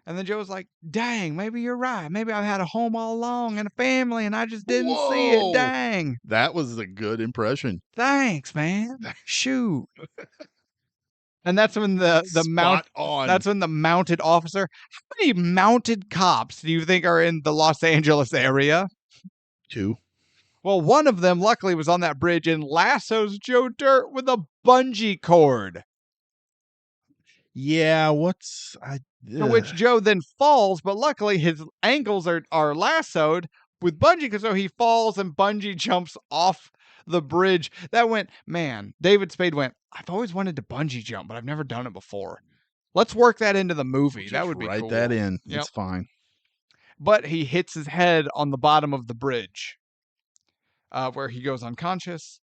And then Joe's like, "Dang, maybe you're right. Maybe I've had a home all along and a family, and I just didn't see it. Dang." That was a good impression. Thanks, man. Shoot. And that's when that's when the mounted officer. How many mounted cops do you think are in the Los Angeles area? 2. Well, one of them luckily was on that bridge and lassos Joe Dirt with a bungee cord. Yeah, To which Joe then falls, but luckily his ankles are lassoed with bungee, because so he falls and bungee jumps off the bridge. That went, man, David Spade went, "I've always wanted to bungee jump, but I've never done it before." Let's work that into the movie. Just That would be write cool. that in. Yep. It's fine. But he hits his head on the bottom of the bridge, where he goes unconscious.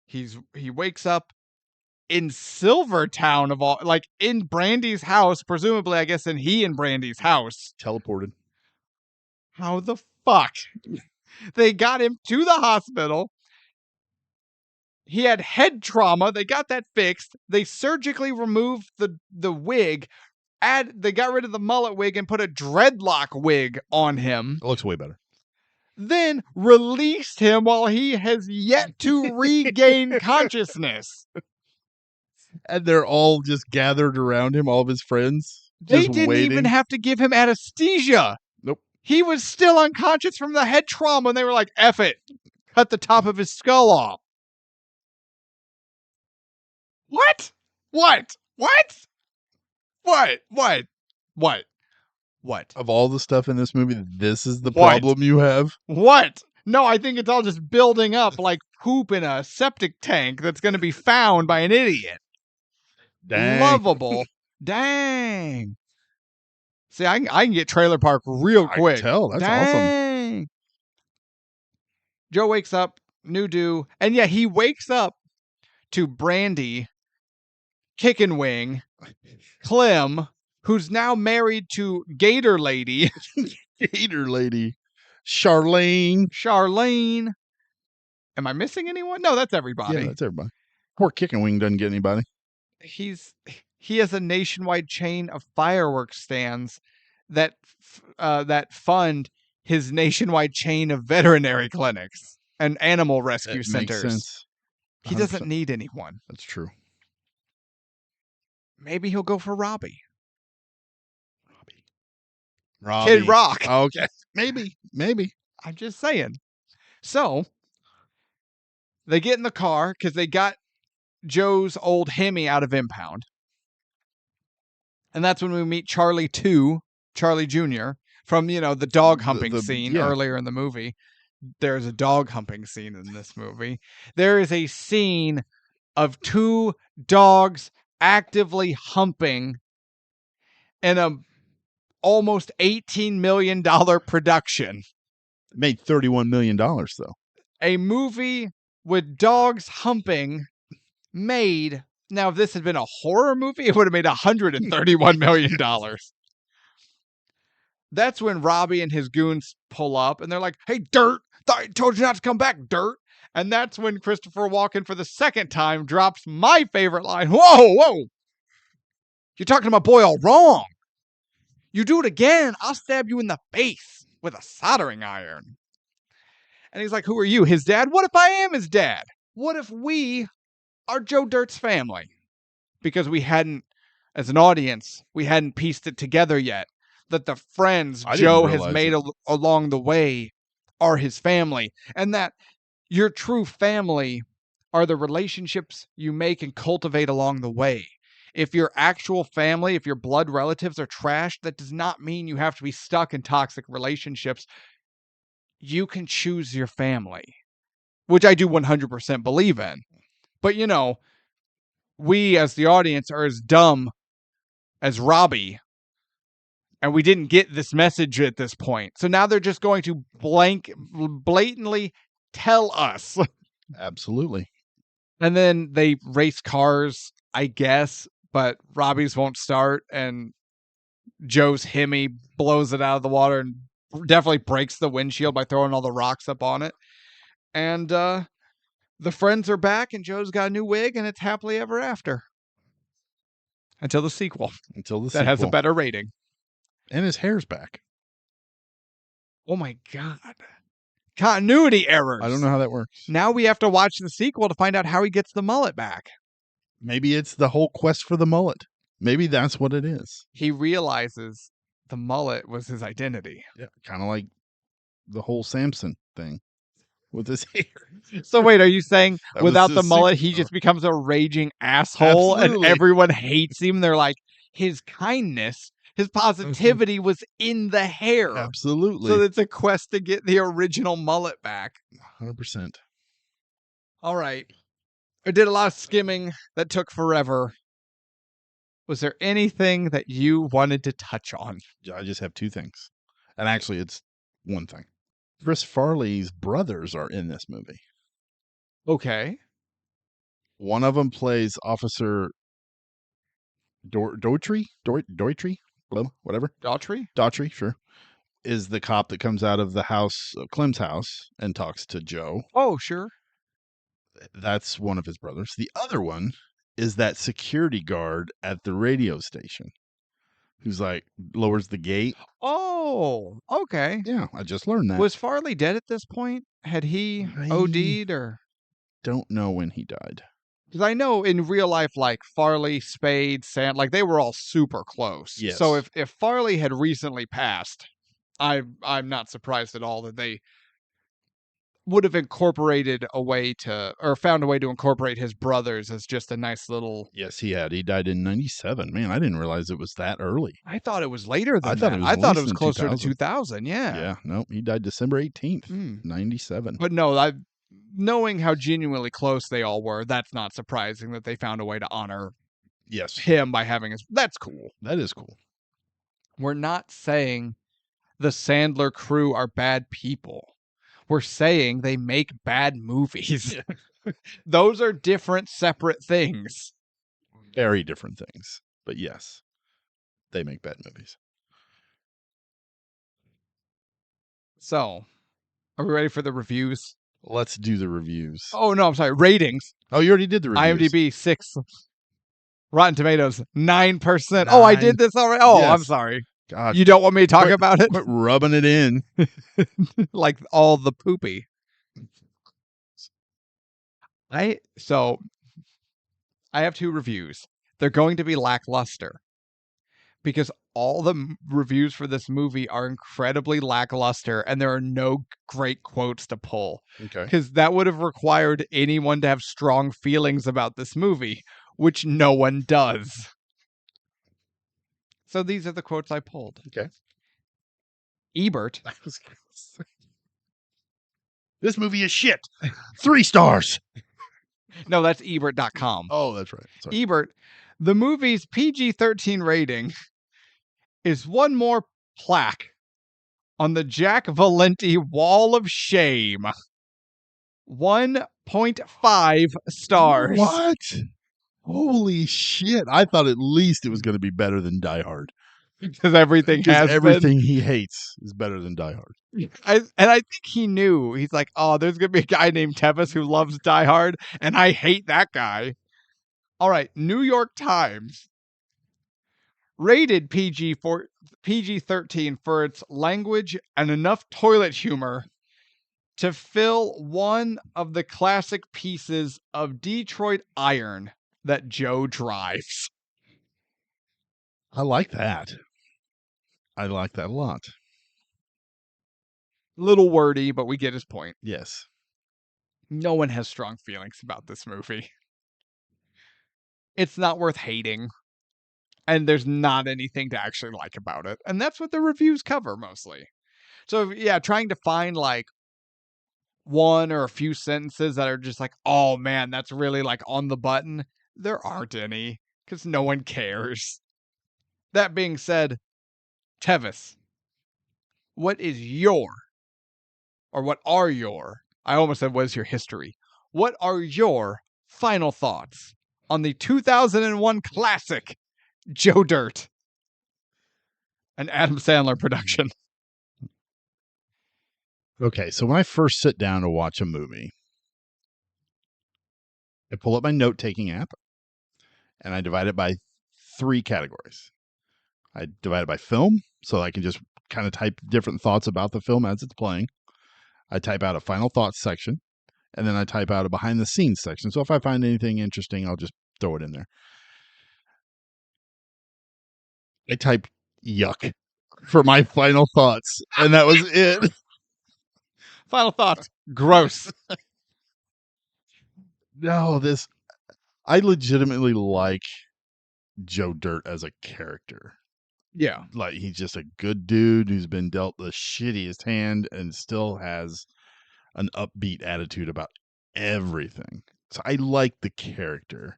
He wakes up in Silvertown of all, like in Brandy's house, presumably, I guess, in Brandy's house. Teleported. How the fuck? They got him to the hospital. He had head trauma. They got that fixed. They surgically removed the wig. They got rid of the mullet wig and put a dreadlock wig on him. It looks way better. Then released him while he has yet to regain consciousness. And they're all just gathered around him, all of his friends. They Just didn't waiting. even have to give him anesthesia. Nope. He was still unconscious from the head trauma, and they were like, F it. Cut the top of his skull off. What? What? What? What? What? What? What? Of all the stuff in this movie, this is the What? problem you have. What? No, I think it's all just building up like poop in a septic tank that's going to be found by an idiot. Dang. Lovable. Dang. See, I can get Trailer Park real quick. I can tell. That's Dang. awesome. Joe wakes up, new do, and yeah, he wakes up to Brandy, Kickin' Wing, Clem, who's now married to Gator Lady, Gator Lady. Charlene. Charlene. Am I missing anyone? No, that's everybody. Yeah, that's everybody. Poor Kicking Wing doesn't get anybody. He has a nationwide chain of fireworks stands that fund his nationwide chain of veterinary clinics and animal rescue That centers. makes sense. He doesn't need anyone. That's true. Maybe he'll go for Robbie. Robbie. Kid Rock. Oh, okay. Maybe. I'm just saying. So they get in the car because they got Joe's old Hemi out of impound. And that's when we meet Charlie Jr. from, the dog humping scene earlier in the movie. There's a dog humping scene in this movie. There is a scene of two dogs actively humping in a almost $18 million production. It made $31 million, though. A movie with dogs humping made... Now, if this had been a horror movie, it would have made $131 million. That's when Robbie and his goons pull up, and they're like, hey, Dirt, I told you not to come back, Dirt. And that's when Christopher Walken, for the second time, drops my favorite line. Whoa. You're talking to my boy all wrong. You do it again, I'll stab you in the face with a soldering iron. And he's like, who are you, his dad? What if I am his dad? What if we are Joe Dirt's family? Because we hadn't, as an audience, we hadn't pieced it together yet. That the friends Joe has made along the way are his family. And that your true family are the relationships you make and cultivate along the way. If your actual family, if your blood relatives are trashed, that does not mean you have to be stuck in toxic relationships. You can choose your family, which I do 100% believe in. But, we as the audience are as dumb as Robbie, and we didn't get this message at this point. So now they're just going to blatantly tell us. Absolutely. And then they race cars, I guess, but Robbie's won't start, and Joe's Hemi blows it out of the water and definitely breaks the windshield by throwing all the rocks up on it. And the friends are back, and Joe's got a new wig, and it's happily ever after. Until the sequel. That has a better rating. And his hair's back. Oh my God. Continuity errors. I don't know how that works. Now we have to watch the sequel to find out how he gets the mullet back. Maybe it's the whole quest for the mullet. Maybe that's what it is. He realizes the mullet was his identity. Yeah, kind of like the whole Samson thing with his hair. So wait, are you saying without the mullet, he just becomes a raging asshole? Absolutely. And everyone hates him? They're like, his kindness, his positivity was in the hair. Absolutely. So it's a quest to get the original mullet back. 100%. All right. I did a lot of skimming that took forever. Was there anything that you wanted to touch on? I just have two things. And actually, it's one thing. Chris Farley's brothers are in this movie. Okay. One of them plays Officer Doitry, whatever. Daughtry? Daughtry, sure. Is the cop that comes out of the house, Clem's house, and talks to Joe. Oh, sure. That's one of his brothers. The other one is that security guard at the radio station who's like lowers the gate. Oh, okay. Yeah, I just learned that. Was Farley dead at this point? Had he I OD'd or? don't know when he died. Because I know in real life, like Farley, Spade, Sand, like they were all super close. Yes. So if Farley had recently passed, I'm not surprised at all that they would have incorporated a way to, or found a way to incorporate his brothers as just a nice little. Yes, he had. He died in 97. Man, I didn't realize it was that early. I thought it was later than I thought that. it was I at thought it least was in closer to 2000. 2000. Yeah. Yeah, no, he died December 18th, Mm. 97. But no, knowing how genuinely close they all were, that's not surprising that they found a way to honor Yes, him by having his. That's cool. that is cool. We're not saying the Sandler crew are bad people. We're saying they make bad movies. Those are different, separate things. Very different things. But yes, they make bad movies. So, are we ready for the reviews? Let's do the reviews. Oh, no, I'm sorry. Ratings. Oh, you already did the reviews. IMDb, 6. Rotten Tomatoes, 9%. Oh, I did this already? Oh, Yes. I'm sorry. God, You don't want me to talk about it? quit rubbing it in. Like all the poopy. I have 2 reviews. They're going to be lackluster because all the reviews for this movie are incredibly lackluster and there are no great quotes to pull. Okay. Because that would have required anyone to have strong feelings about this movie, which no one does. So these are the quotes I pulled. Okay. Ebert. This movie is shit. 3 stars. No, that's Ebert.com. Oh, that's right. Sorry. Ebert, the movie's PG-13 rating is one more plaque on the Jack Valenti Wall of Shame. 1.5 stars. What? Holy shit. I thought at least it was going to be better than Die Hard. Because everything has everything he hates is better than Die Hard. I think he knew. He's like, oh, there's going to be a guy named Tevis who loves Die Hard, and I hate that guy. All right, New York Times. Rated PG-13 for its language and enough toilet humor to fill one of the classic pieces of Detroit iron that Joe drives. I like that. I like that a lot. Little wordy, but we get his point. Yes. No one has strong feelings about this movie. It's not worth hating. And there's not anything to actually like about it. And that's what the reviews cover mostly. So yeah, trying to find like one or a few sentences that are just like, oh man, that's really like on the button. There aren't any because no one cares. That being said, Tevis, what are your, I almost said, what is your history? What are your final thoughts on the 2001 classic, Joe Dirt, an Adam Sandler production? Okay, so when I first sit down to watch a movie, I pull up my note-taking app, and I divide it by 3 categories. I divide it by film, so I can just kind of type different thoughts about the film as it's playing. I type out a final thoughts section, and then I type out a behind-the-scenes section. So if I find anything interesting, I'll just throw it in there. I typed yuck for my final thoughts, and that was it. Final thoughts. Gross. No, I legitimately like Joe Dirt as a character. Yeah. Like, he's just a good dude who's been dealt the shittiest hand and still has an upbeat attitude about everything. So I like the character.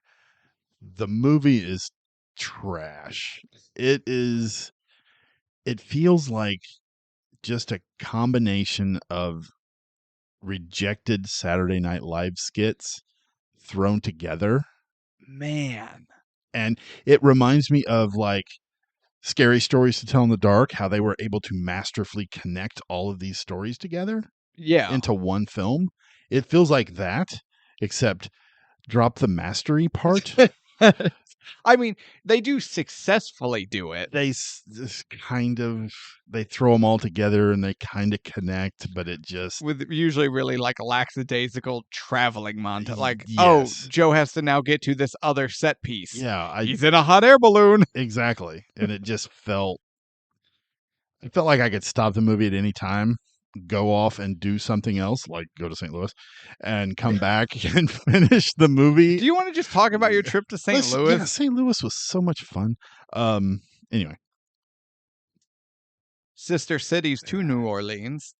The movie is trash. It is. It feels like just a combination of rejected Saturday Night Live skits thrown together. Man. And it reminds me of like Scary Stories to Tell in the Dark, how they were able to masterfully connect all of these stories together Yeah. into one film. It feels like that, except drop the mastery part. I mean, they do successfully do it. They they throw them all together and they kind of connect, but it just With usually really like lackadaisical traveling montage. Like, oh, yes. Joe has to now get to this other set piece. Yeah, He's in a hot air balloon. exactly. And it just it felt like I could stop the movie at any time, go off and do something else, like go to St. Louis, and come back and finish the movie. Do you want to just talk about your trip to St. Louis? Yeah, St. Louis was so much fun. Anyway, Sister cities to New Orleans.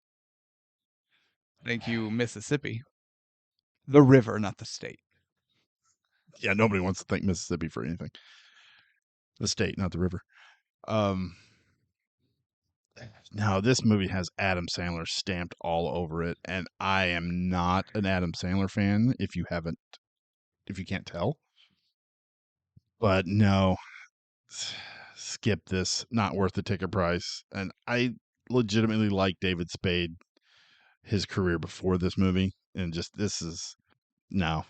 Thank you, Mississippi. The river, not the state. yeah, nobody wants to thank Mississippi for anything. The state, not the river. No, this movie has Adam Sandler stamped all over it, and I am not an Adam Sandler fan. If you can't tell, but no, skip this. Not worth the ticket price. And I legitimately like David Spade, his career before this movie, and just this is no,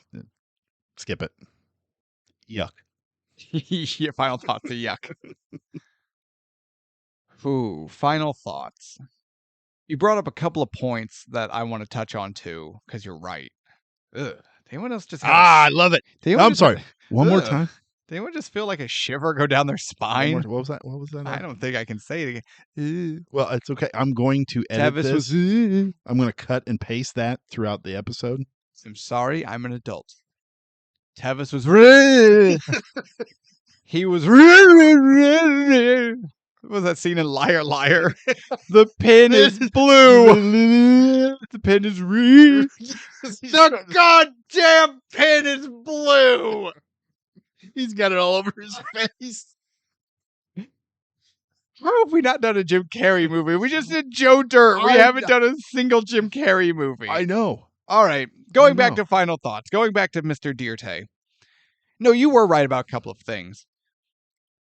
skip it. Yuck. Your final thoughts are yuck. Ooh, final thoughts. You brought up a couple of points that I want to touch on too, because you're right. Ugh. Did anyone else just have I love it. I'm sorry. One more time. Did anyone just feel like a shiver go down their spine? What was that? What was that? I don't think I can say it again. Well, it's okay. I'm going to edit Tevis this. was. I'm going to cut and paste that throughout the episode. I'm sorry, I'm an adult. Tevis was. He was. What was that scene in Liar Liar? The pen is blue. The pen is red. The goddamn pen is blue. He's got it all over his face. How have we not done a Jim Carrey movie? We just did Joe Dirt. We haven't done a single Jim Carrey movie. I know. All right. Going back to final thoughts. Going back to Mr. Dirte. No, you were right about a couple of things.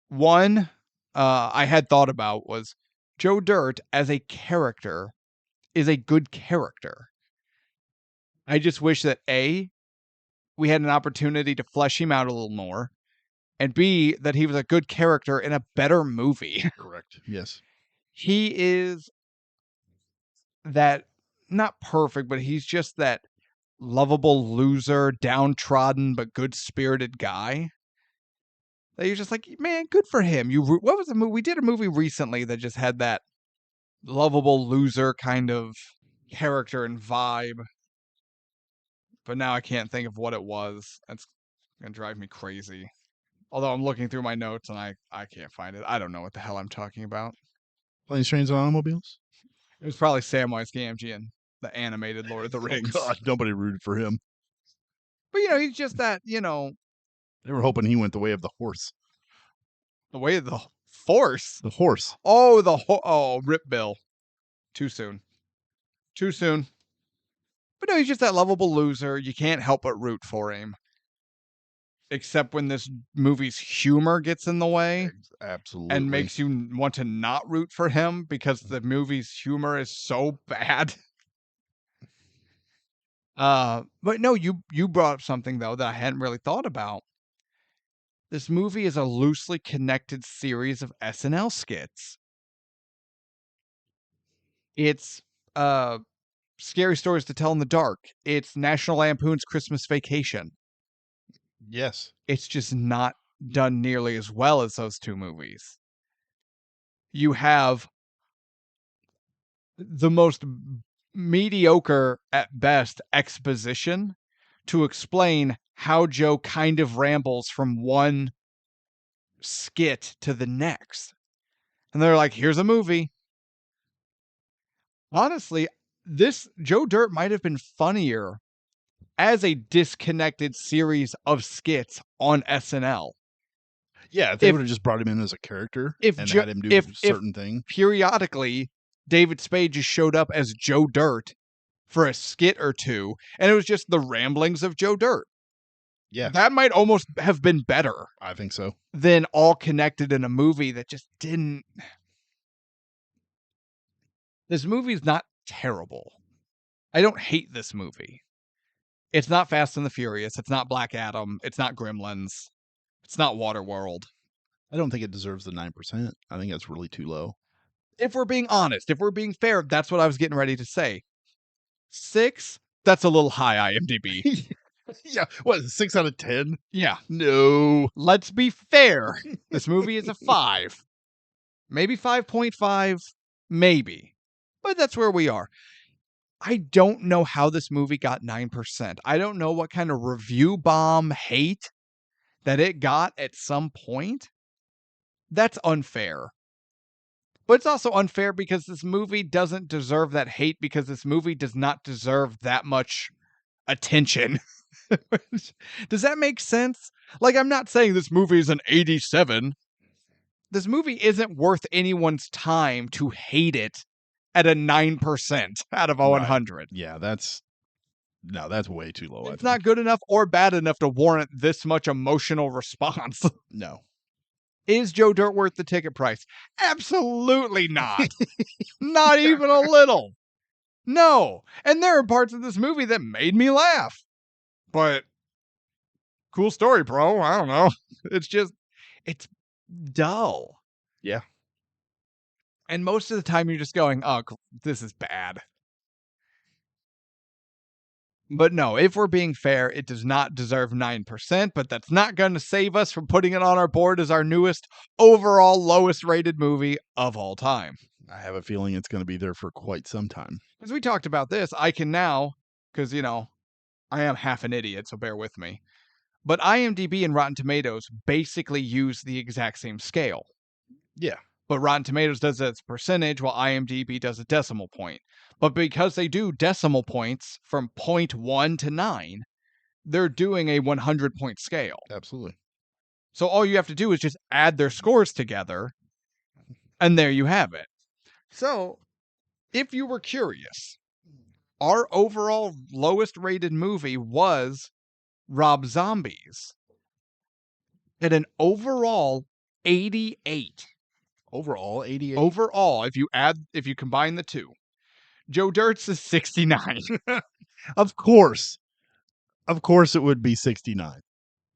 One, I had thought about was Joe Dirt as a character is a good character. I just wish that A, we had an opportunity to flesh him out a little more, and B, that he was a good character in a better movie. Correct. Yes. He is that, not perfect, but he's just that lovable loser, downtrodden, but good-spirited guy. That you're just like, man, good for him. What was the movie? We did a movie recently that just had that lovable loser kind of character and vibe. But now I can't think of what it was. That's going to drive me crazy. Although I'm looking through my notes and I can't find it. I don't know what the hell I'm talking about. Planes, Trains, and Automobiles? It was probably Samwise Gamgee, the animated Lord of the Rings. Oh, God, nobody rooted for him. But, he's just that, They were hoping he went the way of the horse. the way of the force. The horse. Oh, Rip Bill. Too soon. But no, he's just that lovable loser. You can't help but root for him. Except when this movie's humor gets in the way. Absolutely. And makes you want to not root for him because the movie's humor is so bad. But no, you brought up something, though, that I hadn't really thought about. This movie is a loosely connected series of SNL skits. It's Scary Stories to Tell in the Dark. It's National Lampoon's Christmas Vacation. Yes. It's just not done nearly as well as those two movies. You have the most mediocre at best exposition to explain how Joe kind of rambles from one skit to the next. And they're like, here's a movie. Honestly, this Joe Dirt might have been funnier as a disconnected series of skits on SNL. Yeah, if they If- would have just brought him in as a character if and Jo- had him do if- a if- certain thing. Periodically, David Spade just showed up as Joe Dirt for a skit or two, and it was just the ramblings of Joe Dirt. Yeah, That might almost have been better I think so. than all connected in a movie that just didn't. This movie's not terrible. I don't hate this movie. It's not Fast and the Furious. It's not Black Adam. It's not Gremlins. It's not Waterworld. I don't think it deserves the 9%. I think that's really too low. If we're being honest, if we're being fair, that's what I was getting ready to say. 6, that's a little high IMDb. Yeah, what, 6 out of 10? Yeah. No. Let's be fair. This movie is a 5. Maybe 5.5. Maybe. But that's where we are. I don't know how this movie got 9%. I don't know what kind of review bomb hate that it got at some point. That's unfair. But it's also unfair because this movie doesn't deserve that hate because this movie does not deserve that much attention. Does that make sense? Like, I'm not saying this movie is an 87. This movie isn't worth anyone's time to hate it at a 9% out of 100. Yeah, that's way too low. It's not good enough or bad enough to warrant this much emotional response. No. Is Joe Dirt worth the ticket price? Absolutely not. Not even a little. No. And there are parts of this movie that made me laugh. But cool story, bro. I don't know. It's dull. Yeah. And most of the time you're just going, oh, this is bad. But no, if we're being fair, it does not deserve 9%, but that's not going to save us from putting it on our board as our newest overall lowest rated movie of all time. I have a feeling it's going to be there for quite some time. As we talked about this, I can now, because, I am half an idiot, so bear with me. But IMDb and Rotten Tomatoes basically use the exact same scale. Yeah. But Rotten Tomatoes does it as a percentage, while IMDb does a decimal point. But because they do decimal points from 0.1 to 9, they're doing a 100-point scale. Absolutely. So all you have to do is just add their scores together, and there you have it. So, if you were curious, our overall lowest rated movie was Rob Zombie's at an overall 88. Overall, 88? Overall, if you combine the two. Joe Dirt's is 69. Of course. Of course it would be 69.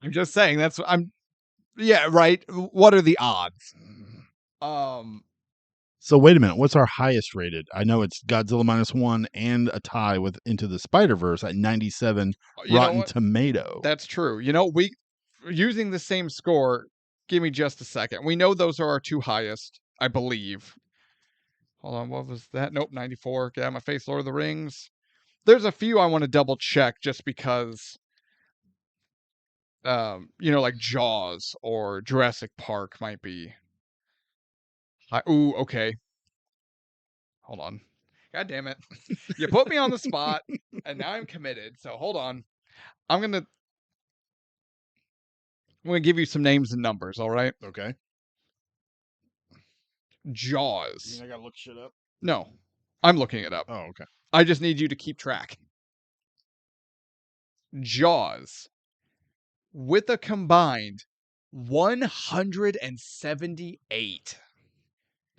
I'm just saying yeah, right. What are the odds? So wait a minute, what's our highest rated? I know it's Godzilla -1 and a tie with Into the Spider-Verse at 97 Rotten Tomato. That's true. We using the same score, give me just a second. We know those are our two highest, I believe. Hold on, what was that? Nope, 94. Get out of my face, Lord of the Rings. There's a few I want to double check just because, like Jaws or Jurassic Park might be. Ooh, okay. Hold on. God damn it. You put me on the spot, and now I'm committed. So hold on. I'm gonna give you some names and numbers, all right? Okay. Jaws. I gotta look shit up? No, I'm looking it up. Oh, okay. I just need you to keep track. Jaws, with a combined 178.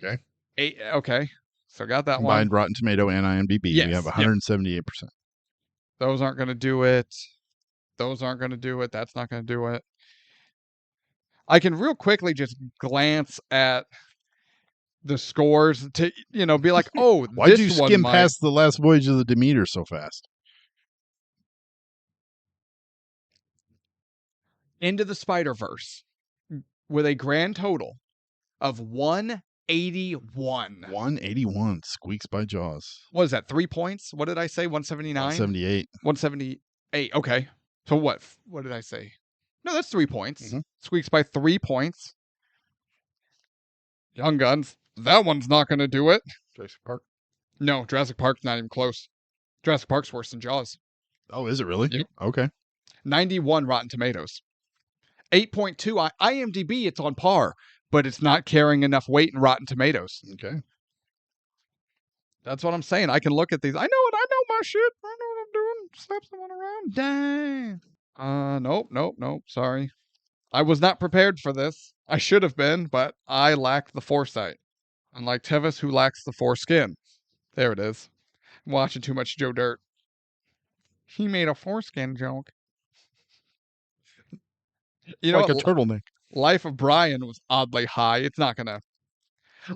Okay. Okay. So got that Combined one. Rotten Tomato and IMDb. Yes, We have 178%. Those aren't going to do it. Those aren't going to do it. That's not going to do it. I can real quickly just glance at the scores to, be like, oh, Why'd you skim past the last voyage of the Demeter so fast? Into the Spider-Verse with a grand total of 181. 181 squeaks by Jaws. What is that? 3 points? What did I say? 179? 178. 178. Okay. So what did I say? No, that's 3 points. Mm-hmm. Squeaks by 3 points. Young Guns. That one's not going to do it. Jurassic Park? No, Jurassic Park's not even close. Jurassic Park's worse than Jaws. Oh, is it really? Yep. Okay. 91 Rotten Tomatoes. 8.2. IMDb, it's on par, but it's not carrying enough weight in Rotten Tomatoes. Okay. That's what I'm saying. I can look at these. I know it. I know my shit. I know what I'm doing. Slap someone around. Dang. Nope. Sorry. I was not prepared for this. I should have been, but I lack the foresight. Unlike Tevis, who lacks the foreskin. There it is. I'm watching too much Joe Dirt. He made a foreskin joke. You know Like a what? turtleneck. Life of Brian was oddly high. It's not gonna.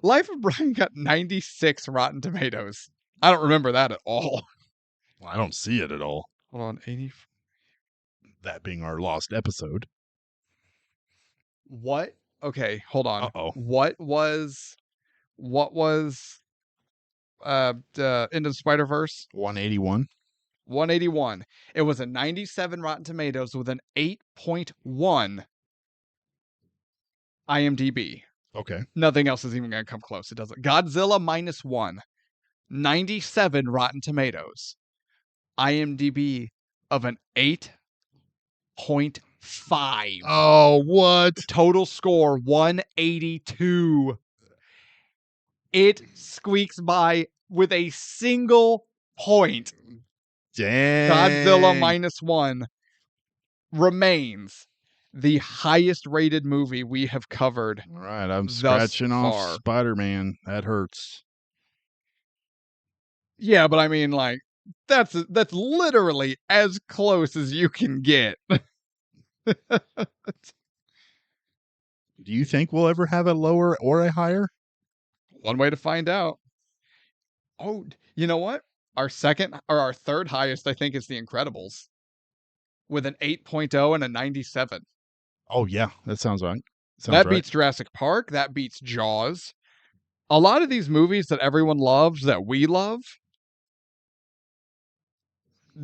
Life of Brian got 96 Rotten Tomatoes. I don't remember that at all. Well, I don't see it at all. Hold on, 80. That being our lost episode. What? Okay, hold on. Uh-oh. What was Into the Spider-Verse? 181. 181. It was a 97 Rotten Tomatoes with an 8.1 IMDb. Okay. Nothing else is even going to come close. It doesn't. Godzilla -1. 97 Rotten Tomatoes. IMDb of an 8.5. Oh, what? Total score 182. It squeaks by with a single point. Dang. Godzilla -1 remains the highest rated movie we have covered. All right, I'm thus scratching off far. Spider-Man. That hurts. Yeah, but I mean, like, that's literally as close as you can get. Do you think we'll ever have a lower or a higher? One way to find out. Oh, you know what? Our third highest, I think, is The Incredibles with an 8.0 and a 97. Oh, yeah. That sounds right. That beats Jurassic Park. That beats Jaws. A lot of these movies that everyone loves, that we love,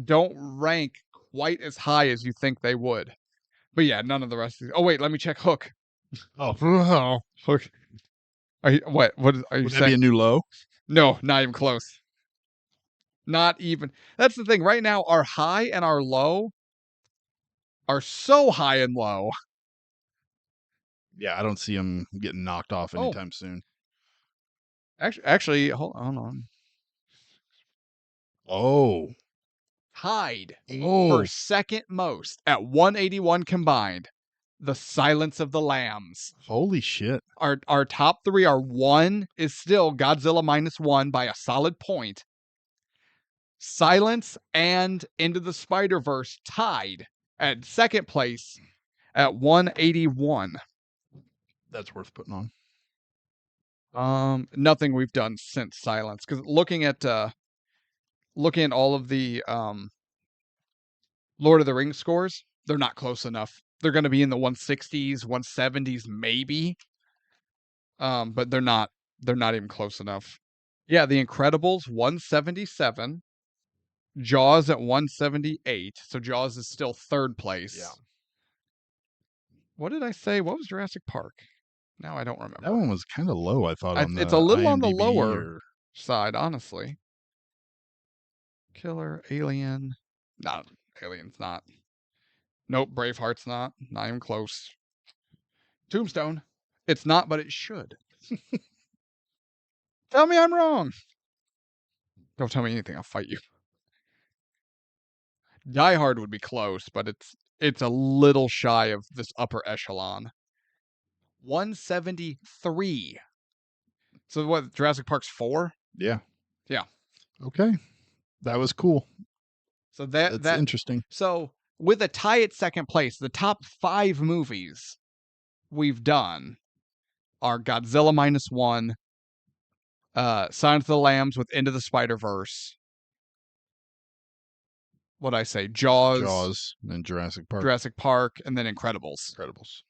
don't rank quite as high as you think they would. But yeah, none of the rest of these. Oh, wait, let me check Hook. Oh, Hook. Are you would saying? that be a new low? No, not even close. Not even. That's the thing. Right now, our high and our low are so high and low. Yeah, I don't see them getting knocked off anytime soon. Actually, hold on. Oh. Tied Oh. for second most at 181 combined. The Silence of the Lambs. Holy shit. Our top three are one is still Godzilla -1 by a solid point. Silence and Into the Spider-Verse tied at second place at 181. That's worth putting on. Nothing we've done since Silence, because looking at all of the Lord of the Rings scores, they're not close enough. They're going to be in the 160s, 170s, maybe. But they're not even close enough. Yeah, The Incredibles 177, Jaws at 178. So Jaws is still third place. Yeah. What did I say? What was Jurassic Park? Now I don't remember. That one was kind of low, I thought. It's a little on the IMDb lower side, honestly. Killer, Alien. No, Alien's not. Nope, Braveheart's not. Not even close. Tombstone. It's not, but it should. Tell me I'm wrong. Don't tell me anything. I'll fight you. Die Hard would be close, but it's a little shy of this upper echelon. 173. So what? Jurassic Park's 4? Yeah. Yeah. Okay. That was cool. So that's interesting. So with a tie at second place, the top 5 movies we've done are Godzilla -1, Silence of the Lambs with Into the Spider-Verse. What'd I say? Jaws and Jurassic Park. And then Incredibles.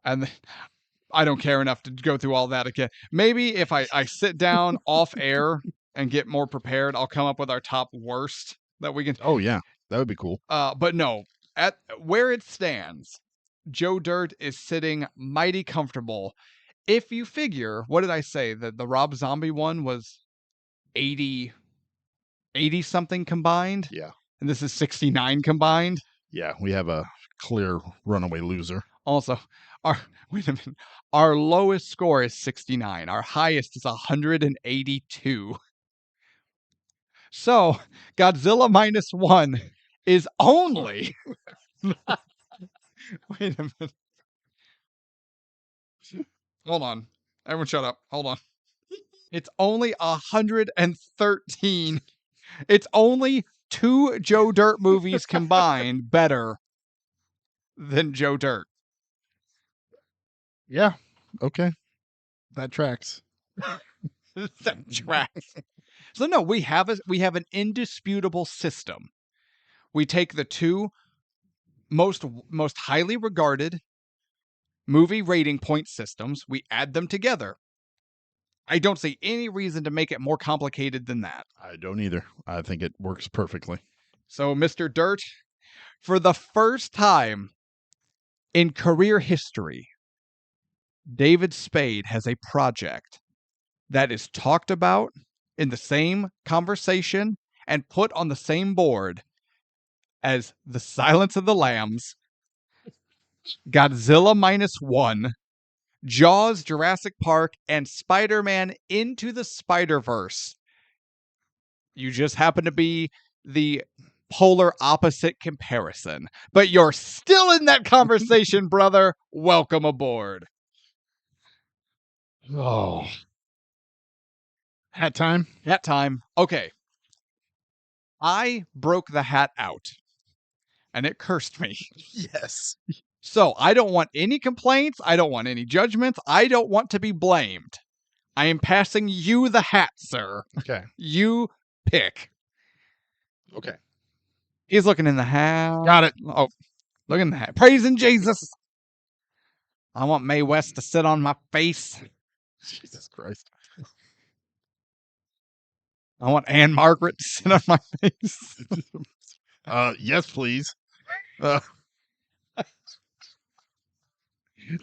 And then, I don't care enough to go through all that again. Maybe if I sit down off air and get more prepared, I'll come up with our top worst that we can. Oh, yeah. That would be cool. But no, at where it stands, Joe Dirt is sitting mighty comfortable. If you figure, what did I say? That the Rob Zombie one was 80 something combined? Yeah. And this is 69 combined? Yeah, we have a clear runaway loser. Also, wait a minute. Our lowest score is 69. Our highest is 182. So, Godzilla -1 is only. Wait a minute. Hold on. Everyone shut up. Hold on. It's only 113. It's only 2 Joe Dirt movies combined better than Joe Dirt. Yeah. Okay. That tracks. That tracks. So no, we have an indisputable system. We take the two most highly regarded movie rating point systems, we add them together. I don't see any reason to make it more complicated than that. I don't either. I think it works perfectly. So, Mr. Dirt, for the first time in career history, David Spade has a project that is talked about in the same conversation and put on the same board as The Silence of the Lambs, Godzilla -1, Jaws, Jurassic Park, and Spider-Man Into the Spider-Verse. You just happen to be the polar opposite comparison, but you're still in that conversation, brother. Welcome aboard. Oh. Hat time? Hat time. Okay. I broke the hat out, and it cursed me. Yes. So I don't want any complaints. I don't want any judgments. I don't want to be blamed. I am passing you the hat, sir. Okay. You pick. Okay. He's looking in the hat. Got it. Oh, look in the hat. Praising Jesus. I want Mae West to sit on my face. Jesus Christ. I want Anne Margaret to sit on my face. Yes, please.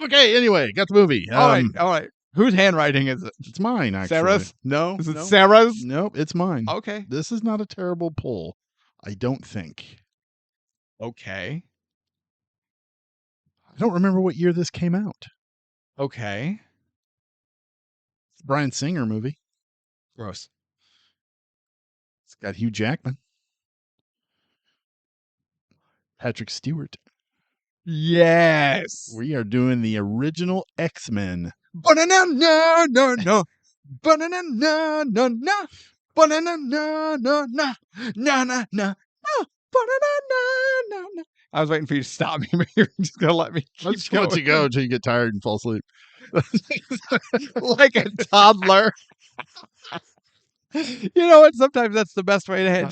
Okay, anyway, got the movie. All right. Whose handwriting is it? It's mine, actually. Sarah's? No. Is it no. Sarah's? Nope, it's mine. Okay. This is not a terrible pull. I don't think. Okay. I don't remember what year this came out. Okay. It's a Bryan Singer movie. Gross. It's got Hugh Jackman. Patrick Stewart. Yes. We are doing the original X-Men. Ba-na-na-na, no, no. Ba-na-na-na, no, no. Ba-na-na-na, no, no. Na-na-na, no. Ba-na-na-na, no, no. I was waiting for you to stop me, but you're just going to let me keep I'm just going to let you go until you get tired and fall asleep. Like a toddler. You know what? Sometimes that's the best way to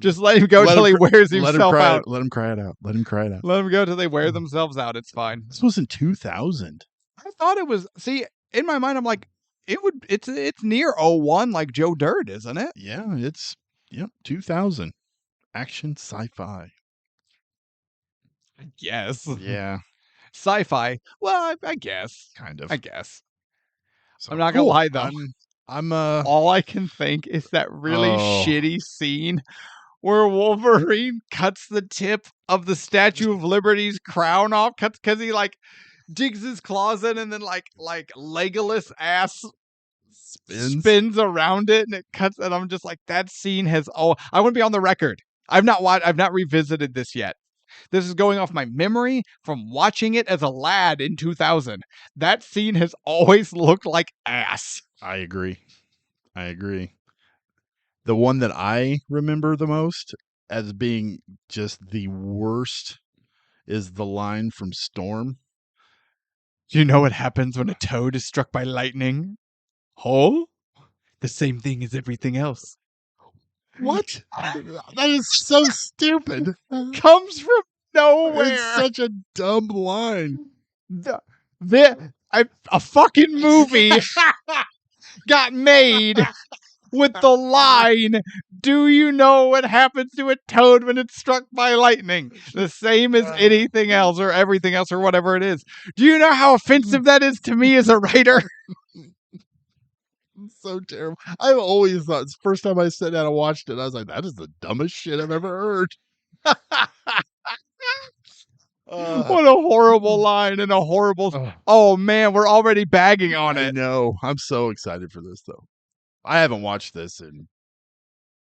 just let him go till he wears himself out. Let him cry it out. Let him cry it out. Let them go till they wear themselves out. It's fine. This was in 2000. I thought it was. See, in my mind, I'm like, it's near 01 like Joe Dirt, isn't it? Yeah, it's 2000. Action sci-fi. Yes. Yeah, Sci-fi. Well, I guess. kind of. I guess. So, I'm not gonna cool. lie though. I'm All I can think is that really Oh. shitty scene where Wolverine cuts the tip of the Statue of Liberty's crown off, because he like digs his claws in and then like Legolas ass spins around it and it cuts, and I'm just like, that scene has I want to be on the record. I've not revisited this yet. This is going off my memory from watching it as a lad in 2000. That scene has always looked like ass. I agree. The one that I remember the most as being just the worst is the line from Storm. Do you know what happens when a toad is struck by lightning? Oh? The same thing as everything else. What? That is so stupid. Comes from nowhere. It's such a dumb line. A fucking movie got made with the line, do you know what happens to a toad when it's struck by lightning? The same as anything else or everything else or whatever it is. Do you know how offensive that is to me as a writer? It's so terrible. I've always thought, it's the first time I sat down and watched it, I was like, that is the dumbest shit I've ever heard. What a horrible line and a horrible. Oh man, we're already bagging on I it know. I'm so excited for this, though. I haven't watched this in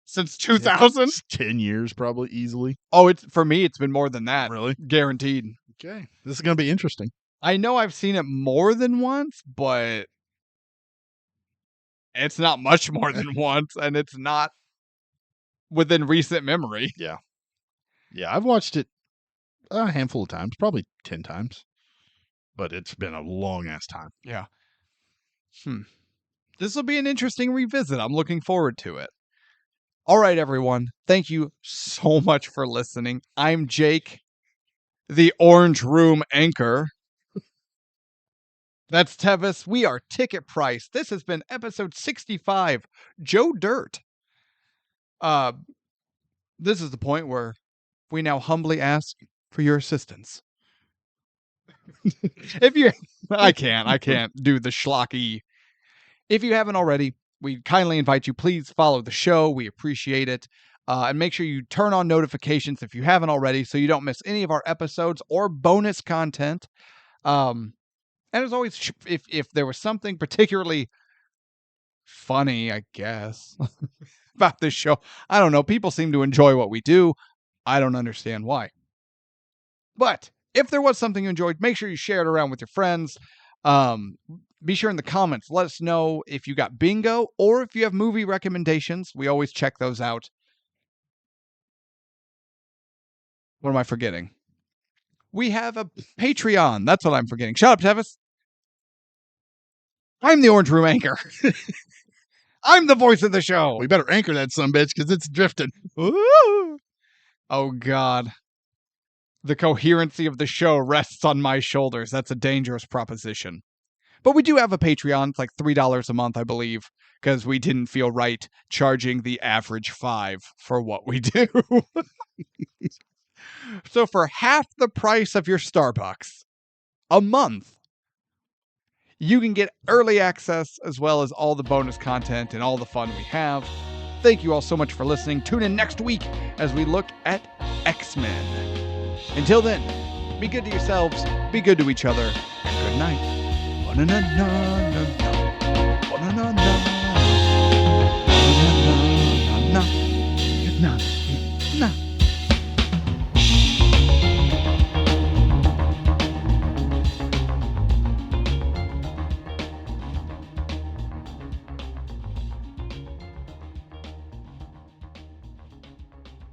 since 2000. 10 years, probably easily. Oh, it's for me. It's been more than that. Really? Guaranteed. Okay. This is going to be interesting. I know I've seen it more than once, but it's not much more than once, and it's not within recent memory. Yeah. Yeah, I've watched it a handful of times, probably 10 times, but it's been a long ass time. Yeah. This will be an interesting revisit. I'm looking forward to it. All right, everyone. Thank you so much for listening. I'm Jake, the Orange Room anchor. That's Tevis. We are Ticket Price. This has been episode 65, Joe Dirt. This is the point where we now humbly ask for your assistance. I can't do the schlocky. If you haven't already, we kindly invite you, please follow the show. We appreciate it. And make sure you turn on notifications if you haven't already, so you don't miss any of our episodes or bonus content. And as always, if there was something particularly funny, I guess, about this show, I don't know. People seem to enjoy what we do. I don't understand why. But if there was something you enjoyed, make sure you share it around with your friends. Be sure in the comments, let us know if you got bingo or if you have movie recommendations. We always check those out. What am I forgetting? We have a Patreon. That's what I'm forgetting. Shut up, Tevis. I'm the Orange Room anchor. I'm the voice of the show. We better anchor that sumbitch because it's drifting. Ooh. Oh, God. The coherency of the show rests on my shoulders. That's a dangerous proposition. But we do have a Patreon. It's like $3 a month, I believe, because we didn't feel right charging the average $5 for what we do. So for half the price of your Starbucks a month, you can get early access as well as all the bonus content and all the fun we have. Thank you all so much for listening. Tune in next week as we look at X-Men. Until then, be good to yourselves, be good to each other, and good night. Na